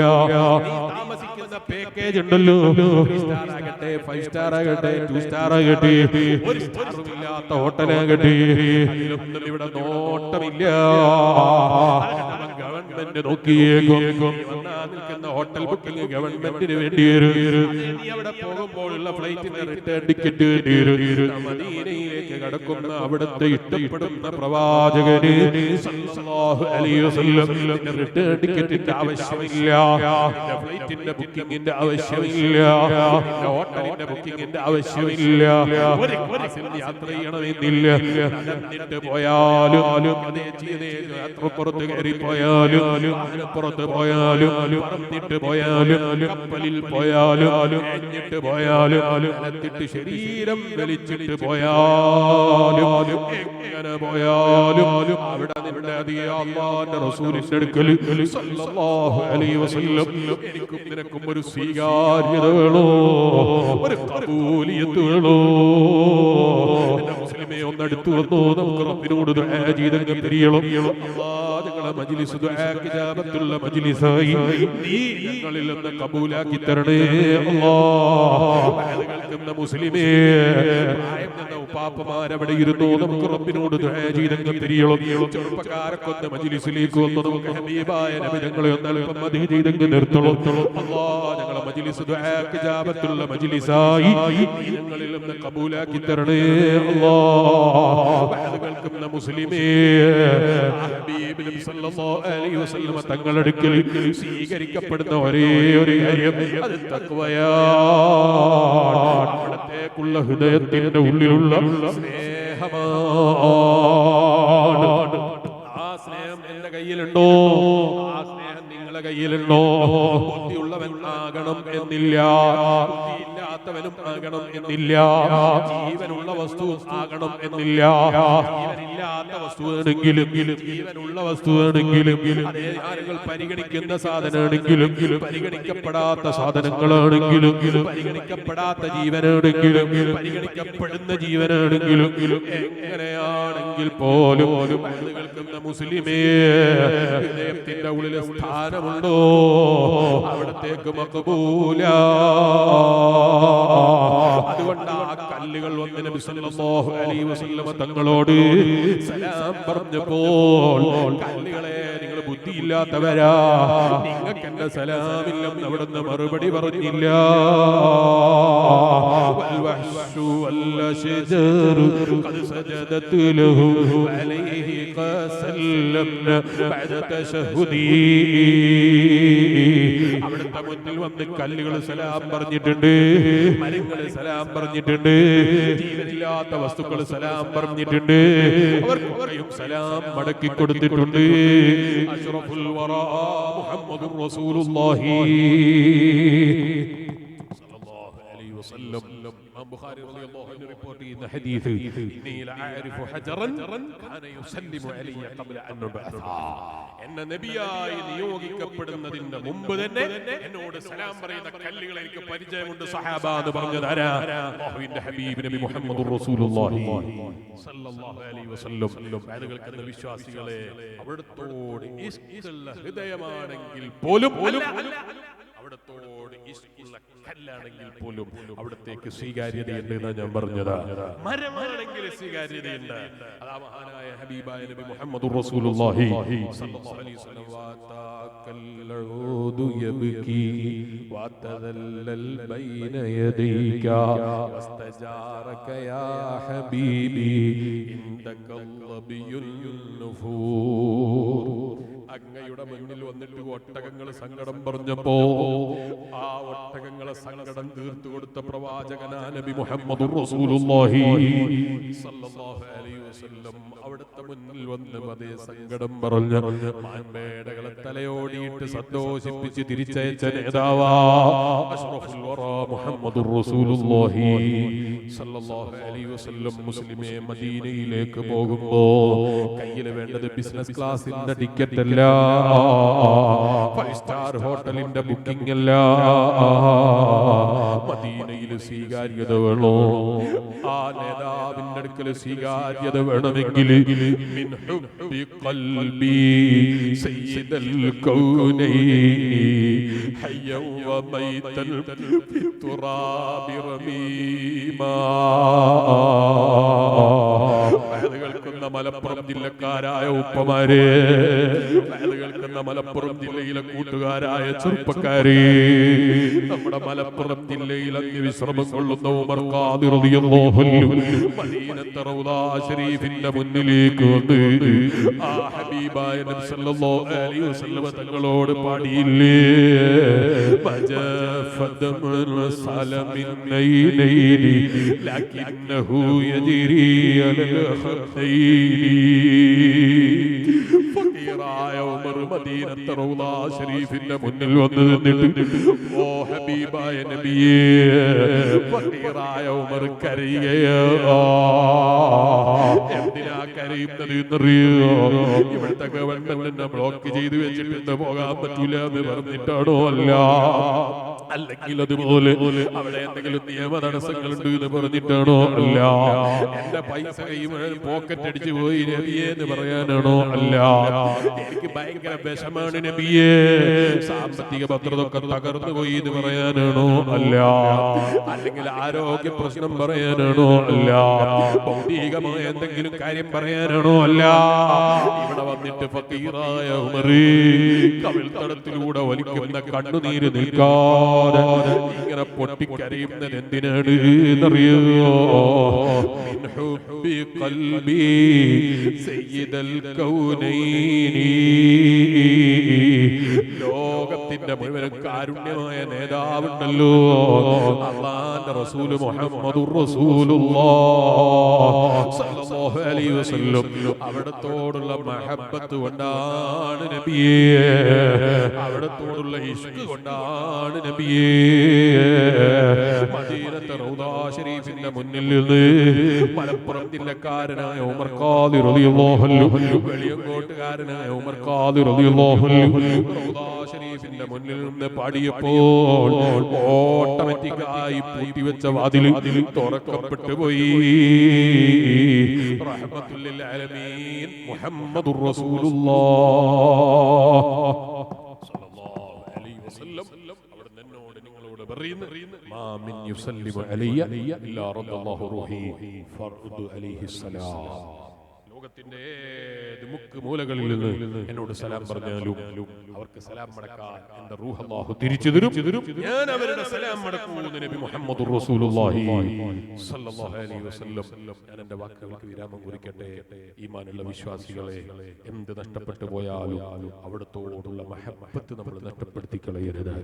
നീ താമസിക്കുന്ന പാക്കേജ് ഉണ്ടല്ലോ, 3 സ്റ്റാർ ആകട്ടെ, 5 സ്റ്റാർ ആകട്ടെ, 2 സ്റ്റാർ ആകട്ടെ, ഒരു സ്റ്റാറും ഇല്ലാത്ത ഹോട്ടലാകട്ടെ, അതിലൊന്നും ഇവിടെ നോട്ടമില്ല. ഗവൺമെന്റ് നോക്കിയേക്കും. നിൽക്കുന്ന ഹോട്ടൽ ബുക്കിംഗ് ഗവൺമെന്റിന് വേണ്ടി വരും. നീ അവിടെ പോകുമ്പോഴുള്ള ഫ്ലൈറ്റിന്റെ റിട്ടേൺ ടിക്കറ്റ് വേണ്ടി വരും. മദീനയിലേക്ക് കടക്കുന്ന അവിടുത്തെ ഇഷ്ടപ്പെടുന്ന പ്രവാചകന് സല്ലല്ലാഹു അലൈഹി വസല്ലം റിട്ടേൺ ടിക്കറ്റിന്റെ ആവശ്യമില്ല, ഫ്ലൈറ്റിന്റെ ബുക്കിംഗിന്റെ ആവശ്യമില്ല, ഹോട്ടലിന്റെ ബുക്കിംഗിന്റെ ആവശ്യമില്ല. ഒരു ക്ലാസ്സിൽ യാത്ര ചെയ്യണമെന്നില്ല. എന്നിട്ട് പോയാലും അതേ യാത്രപ്പുറത്ത് കയറി പോയാലും അതിനപ്പുറത്ത് പോയാലും പറന്നിട്ട് പോയാലും കപ്പലിൽ പോയാലും എഞ്ഞിട്ട് പോയാലും അലത്തിട്ട് ശരീരം വലിച്ചിട്ട് പോയാലും എങ്ങനെ പോയാലും അവിടെ നിന്റെ അല്ലാഹുവിന്റെ റസൂലിന്റെ അടുക്കൽ സല്ലല്ലാഹു അലൈഹി വസല്ലം എനിക്കും നിനക്കും ഒരു സ്വീകാര്യത വേണോ? ഒരു ഖബൂലിയത്ത് വേണോ? മുസ്ലിമേ ഒന്നടുത്ത് വന്നോ, നമുക്ക് റബ്ബിനോട് ദുആ ചെയ്തങ്ങ് പിരിയണം. അല്ലാഹ് ഞങ്ങളെ മജ്ലിസ് ദുആക്ക് ഇജാബത്തുള്ള മജ്ലിസായി നീ ഞങ്ങളിൽ നിന്ന് കബൂലാക്കി തരണേ അല്ലാഹ്. കേൾക്കുന്ന മുസ്ലിമേ, പ്രായം ചെന്ന ഉപ്പാപ്പമാരവിടെ ഇരുന്നോ, നമുക്ക് റബ്ബിനോട് ദുആ ചെയ്തങ്ങ് പിരിയണം. ചെറുപ്പക്കാരൊക്കെ ഒന്ന് മജ്ലിസിലേക്ക് വന്നു, നമുക്ക് ഹബീബായ നബി ഞങ്ങളെ ഒന്ന് അല്പം മദീ ചെയ്തങ്ങ് നിർത്തണം. അല്ലാഹ് ഞങ്ങളെ മജ്ലിസ് ദുആക്ക് ഇജാബത്തുള്ള മജ്ലിസായി നീ ഞങ്ങളിൽ നിന്ന് കബൂലാക്കി തരണേ അല്ലാഹ്. കേൾക്കുന്ന മുസ്ലിമേ, ഹബീബ് നബി സല്ലല്ലാഹു അലൈഹി വസല്ലം തങ്ങളുടെ അടുക്കൽ സ്വീകരിക്കപ്പെടുന്ന ഒരേ ഒരു കാര്യം അത് തഖ്വയാണ്. അവിടത്തേക്കുള്ള ഹൃദയത്തിന്റെ ഉള്ളിലുള്ള സ്നേഹമാണ്. ആ സ്നേഹം എന്റെ കയ്യിലുണ്ടോ? ആ സ്നേഹം നിങ്ങളുടെ കയ്യിലുണ്ടോ? ബുദ്ധിയുള്ളവൻ ആകണം എന്നില്ല, ബുദ്ധിയില്ലാത്തവനും ആകണം എന്നില്ല, ജീവനുള്ള വസ്തു ആകണം എന്നില്ല. ജീവനില്ലാത്ത വസ്തുവാണെങ്കിലും ജീവനുള്ള വസ്തുവാണെങ്കിലും അതേ ആളുകൾ പരിഗണിക്കുന്ന സാധനമാണെങ്കിലും പരിഗണിക്കപ്പെടാത്ത സാധനങ്ങളാണെങ്കിലും പരിഗണിക്കപ്പെടാത്ത ജീവനാണെങ്കിലും പരിഗണിക്കപ്പെടുന്ന ജീവനാണെങ്കിലും എങ്ങനെയാണെങ്കിൽ പോലും കേൾക്കുന്ന മുസ്ലിമേ, ഹൃദയത്തിന്റെ ഉള്ളിലെ സ്ഥാനമുണ്ടോ അവിടത്തേക്ക് മഖബൂല. അതുകൊണ്ട് ആ കല്ലുകൾ വന്ന് നബി സല്ലല്ലാഹു അലൈഹി വസല്ലം തങ്ങളോട് സലാം പറഞ്ഞപ്പോൾ, കല്ലുകളെ നിങ്ങൾ ബുദ്ധിയില്ലാത്തവരാ, നിങ്ങൾക്ക് എന്റെ സലാമില്ലെന്ന് അവിടുന്ന് മറുപടി പറഞ്ഞില്ല. വൽവഹ്ശു വല്ലശജറു ഖദ് സജദത് ലഹു അലൈഹി ഖസല്ലംന ബഅദ തശഹുദി. അവിടുത്തെ മുന്നിൽ വന്ന് കല്ലുകൾ സലാം പറഞ്ഞിട്ടുണ്ട്, മരങ്ങൾ സലാം പറഞ്ഞിട്ടുണ്ട്, ജീവനില്ലാത്ത വസ്തുക്കൾ സലാം പറഞ്ഞിട്ടുണ്ട്, അവർക്കൊക്കെയും സലാം മടക്കി കൊടുത്തിട്ടുണ്ട്. അഷ്റഫുൽ വറാ മുഹമ്മദുർ റസൂലുള്ളാഹി സല്ലല്ലാഹു അലൈഹി വസല്ലം. ഇമാം ബുഖാരി റളിയല്ലാഹു അൻഹു റിപ്പോർട്ട് ചെയ്യുന്ന ഹദീസ്, ഇന്നി ലഅരിഫു ഹജറൻ കാന യുസല്ലിമു അലയ്യ ഖബ്ല അൻ നുബഅസ. എന്നെ നബിയായി നിയോഗിക്കപ്പെടുന്നതിന് മുമ്പ് തന്നെ എന്നോട് സലാം പറയുന്ന കല്ലുകളെ എനിക്ക് പരിചയമുണ്ട് സഹാബ എന്ന് പറഞ്ഞത് ആരാ? അല്ലാഹുവിന്റെ ഹബീബ് നബി മുഹമ്മദുർ റസൂലുള്ളാഹി സല്ലല്ലാഹു അലൈഹി വസല്ലം. അത് കേൾക്കുന്ന വിശ്വാസികളെ, അവിടത്തോട് ഇഷ്കുള്ള ഹൃദയമാണെങ്കിൽ പോലും അവിടത്തോട് ഇഷ്കുള്ള കല്ലാണെങ്കിൽ പോലും അവിടത്തേക്ക് സ്വീകാര്യതയുണ്ട് എന്നാണ് ഞാൻ പറഞ്ഞത്. മരമാണെങ്കിൽ സ്വീകാര്യതയുണ്ട്. അതാ മഹാനായ ഹബീബായ നബി മുഹമ്മദുർ റസൂലുള്ളാഹി സ്വല്ലല്ലാഹു അലൈഹി വസല്ലം വതകല്ലഉദു യബ്കി വതദല്ലൽ ബൈന യദൈക വസ്തജാറക യാ ഹബീബി ഇൻതകല്ലബിയുൻ നുഫൂർ. അങ്ങയുടെ മുന്നിൽ വന്നിട്ട് ഒട്ടകങ്ങൾ സങ്കടം പറഞ്ഞപ്പോ ആ ഒട്ടകങ്ങളെ സങ്കടം തീർത്തു കൊടുത്ത പ്രവാചകനാ നബി മുഹമ്മദുർ റസൂലുള്ളാഹി സ്വല്ലല്ലാഹു അലൈഹി വസല്ലം അവിടുത്തെ മുന്നിൽ വന്ന് അതേ സങ്കടം പറഞ്ഞു മാൻപേടകളെ തലയോടിയിട്ട് സന്തോഷിപ്പിച്ച് തിരിച്ചയച്ച നേതാവാ അഷ്റഫുൽ വറാ മുഹമ്മദുർ റസൂലുള്ളാഹി സ്വല്ലല്ലാഹു അലൈഹി വസല്ലം മുസ്ലിമേ മദീനയിലേക്ക് പോകുമ്പോ കയ്യിൽ വേണ്ടത് ബിസിനസ് ക്ലാസിന്റെ ടിക്കറ്റ് അല്ല, 5 സ്റ്റാർ ഹോട്ടലിന്റെ ബുക്കിംഗ് അല്ല, മദീനയിൽ സ്വീകാര്യത വേണോ? ആ നേതാവിന്റെ അടുക്കൽ സ്വീകാര്യത വേണമെങ്കിൽ മിൻ ഹുബ്ബി ഖൽബി സയ്യിദൽ കൗനൈനി ഹയ്യൻ വ മൈതൻ ഫിത്തുറാബി റമീമാ. കേൾക്കുന്ന മലപ്പുറം ജില്ലക്കാരായ ഉപ്പമാരെ, കേൾക്കുന്ന മലപ്പുറം ജില്ലയിലെ കൂട്ടുകാരായ ചെറുപ്പക്കാരെ, നമ്മുടെ മലപ്പുറം ജില്ലയിൽ വിശ്രമം കൊള്ളുന്ന ഉമർ ഖാദി റളിയല്ലാഹു അൻഹു മദീനത്തെ റൗള ശരീഫിന്റെ മുന്നിലേക്ക് വന്ന് ആ ഹബീബായ നബി സല്ലല്ലാഹു അലൈഹി വസല്ലം തങ്ങളോട് പാടിയില്ലേ, മജഫദമൻ സലമിൻ നൈനൈനി ലകിന്നഹു യജ്രി അലൽ ഖത്തൈനി. ഫഖീറായ ഉമർ മദീനത്തെ റൗള ശരീഫിന്റെ മുന്നിൽ വന്ന് നിന്നിട്ട് ഓ ഹബീബായ നബിയേ, ഫഖീറായ ഉമർ കരയുകയോ. എന്തിനാ കരയുന്നത് എന്നറിയോ? ഇവിടുത്തെ ഗവൺമെന്റ് ബ്ലോക്ക് ചെയ്തു വെച്ചിട്ട് പോകാൻ പറ്റൂല എന്ന് പറഞ്ഞിട്ടാണോ? അല്ല, അല്ലെങ്കിൽ അതുപോലെ അവിടെ എന്തെങ്കിലും നിയമ തടസ്സങ്ങളുണ്ട് എന്ന് പറഞ്ഞിട്ടാണോ? അല്ല, എന്റെ പൈസ പോക്കറ്റ് അടിച്ചു പോയി നബിയെ എന്ന് പറയാനാണോ? അല്ല, എനിക്ക് ഭയങ്കര വിഷമാണ് നബിയെ, സാമ്പത്തിക ഭദ്രത ഒക്കെ തകർന്നു പോയി എന്ന് പറയാനാണോ? അല്ല, അല്ലെങ്കിൽ ആരോഗ്യ പ്രശ്നം പറയാനാണോ? അല്ല, ഭൗതികമായ എന്തെങ്കിലും കാര്യം പറയാനാണോ? അല്ല, ഇവിടെ വന്നിട്ട് ഫഖീറായ ഉമറേ കവിൾത്തടത്തിലൂടെ വലിക്കുന്ന കണ്ണുനീര് നിൽക്കാതെ ഇങ്ങനെ പൊട്ടിക്കരയുന്നത് എന്തിനാണ് എന്നറിയോ? മിൻ ഹുബ്ബി ഖൽബി സയ്യിദൽ കൗനൈനി. ലോകത്തിന്റെ മുഴുവൻ കാരുണ്യമായ നേതാവുണ്ടല്ലോ, അല്ലാഹുവിന്റെ റസൂൽ മുഹമ്മദുർ റസൂലുള്ളാഹ് സ്വല്ലല്ലാഹു അലൈഹി വസല്ലം അവിടത്തോടുള്ള മഹബ്ബത്ത് കൊണ്ടാണ് നബിയേ, അവിടത്തോടുള്ള ഇഷ്ക് കൊണ്ടാണ് നബിയേ മദീനത്തെ റൗള ശരീഫിന്റെ മുന്നിൽ നിന്ന് മലപ്പുറം ജില്ലക്കാരനായ ഉമർ ഖാദി റളിയല്ലാഹു അൻഹു, വെളിയങ്കോട്ടുകാരനായ ഉമർ ഖാദി റളിയല്ലാഹു അൻഹു റൗള ശരീഫിന്റെ മുന്നിൽ നിന്ന് പാടിയപ്പോൾ ഓട്ടോമാറ്റിക്കായി പൂട്ടിവെച്ച വാതിൽ തുറക്കപ്പെട്ടു പോയി. റഹ്മത്തുൽ ലിൽ ആലമീൻ മുഹമ്മദുർ റസൂലുള്ളാഹ് സ്വല്ലല്ലാഹു അലൈഹി വസല്ലം അവിടുന്ന് എന്നോട് നിങ്ങളോട് പറയുന്നു, മാ മിൻ യുസല്ലിമു അലയ്യ ഇല്ലാ റദ്ദല്ലാഹു റൂഹി ഫർദു അലൈഹി സലാം. ലോകത്തിന്റെ മുക്ക് മൂലകളിൽ നിന്ന് എന്നോട് സലാം പറഞ്ഞാലും അവർക്ക് സലാം മടക്കാൻ എന്റെ റൂഹ് അല്ലാഹു തിരിച്ചു തരും, ഞാൻ അവരുടെ സലാം മടക്കുമെന്ന് നബി മുഹമ്മദുർ റസൂലുള്ളാഹി സ്വല്ലല്ലാഹു അലൈഹി വസല്ലം. ഞാൻ എന്റെ വാക്കുകൾക്ക് വിരാമം കുറിക്കട്ടെ. ഈമാനുള്ള വിശ്വാസികളെ, എന്ത് നഷ്ടപ്പെട്ടു പോയാലും അവിടത്തോടുള്ള മഹബ്ബത്ത് നമ്മൾ നഷ്ടപ്പെടുത്തി കളയരുത്.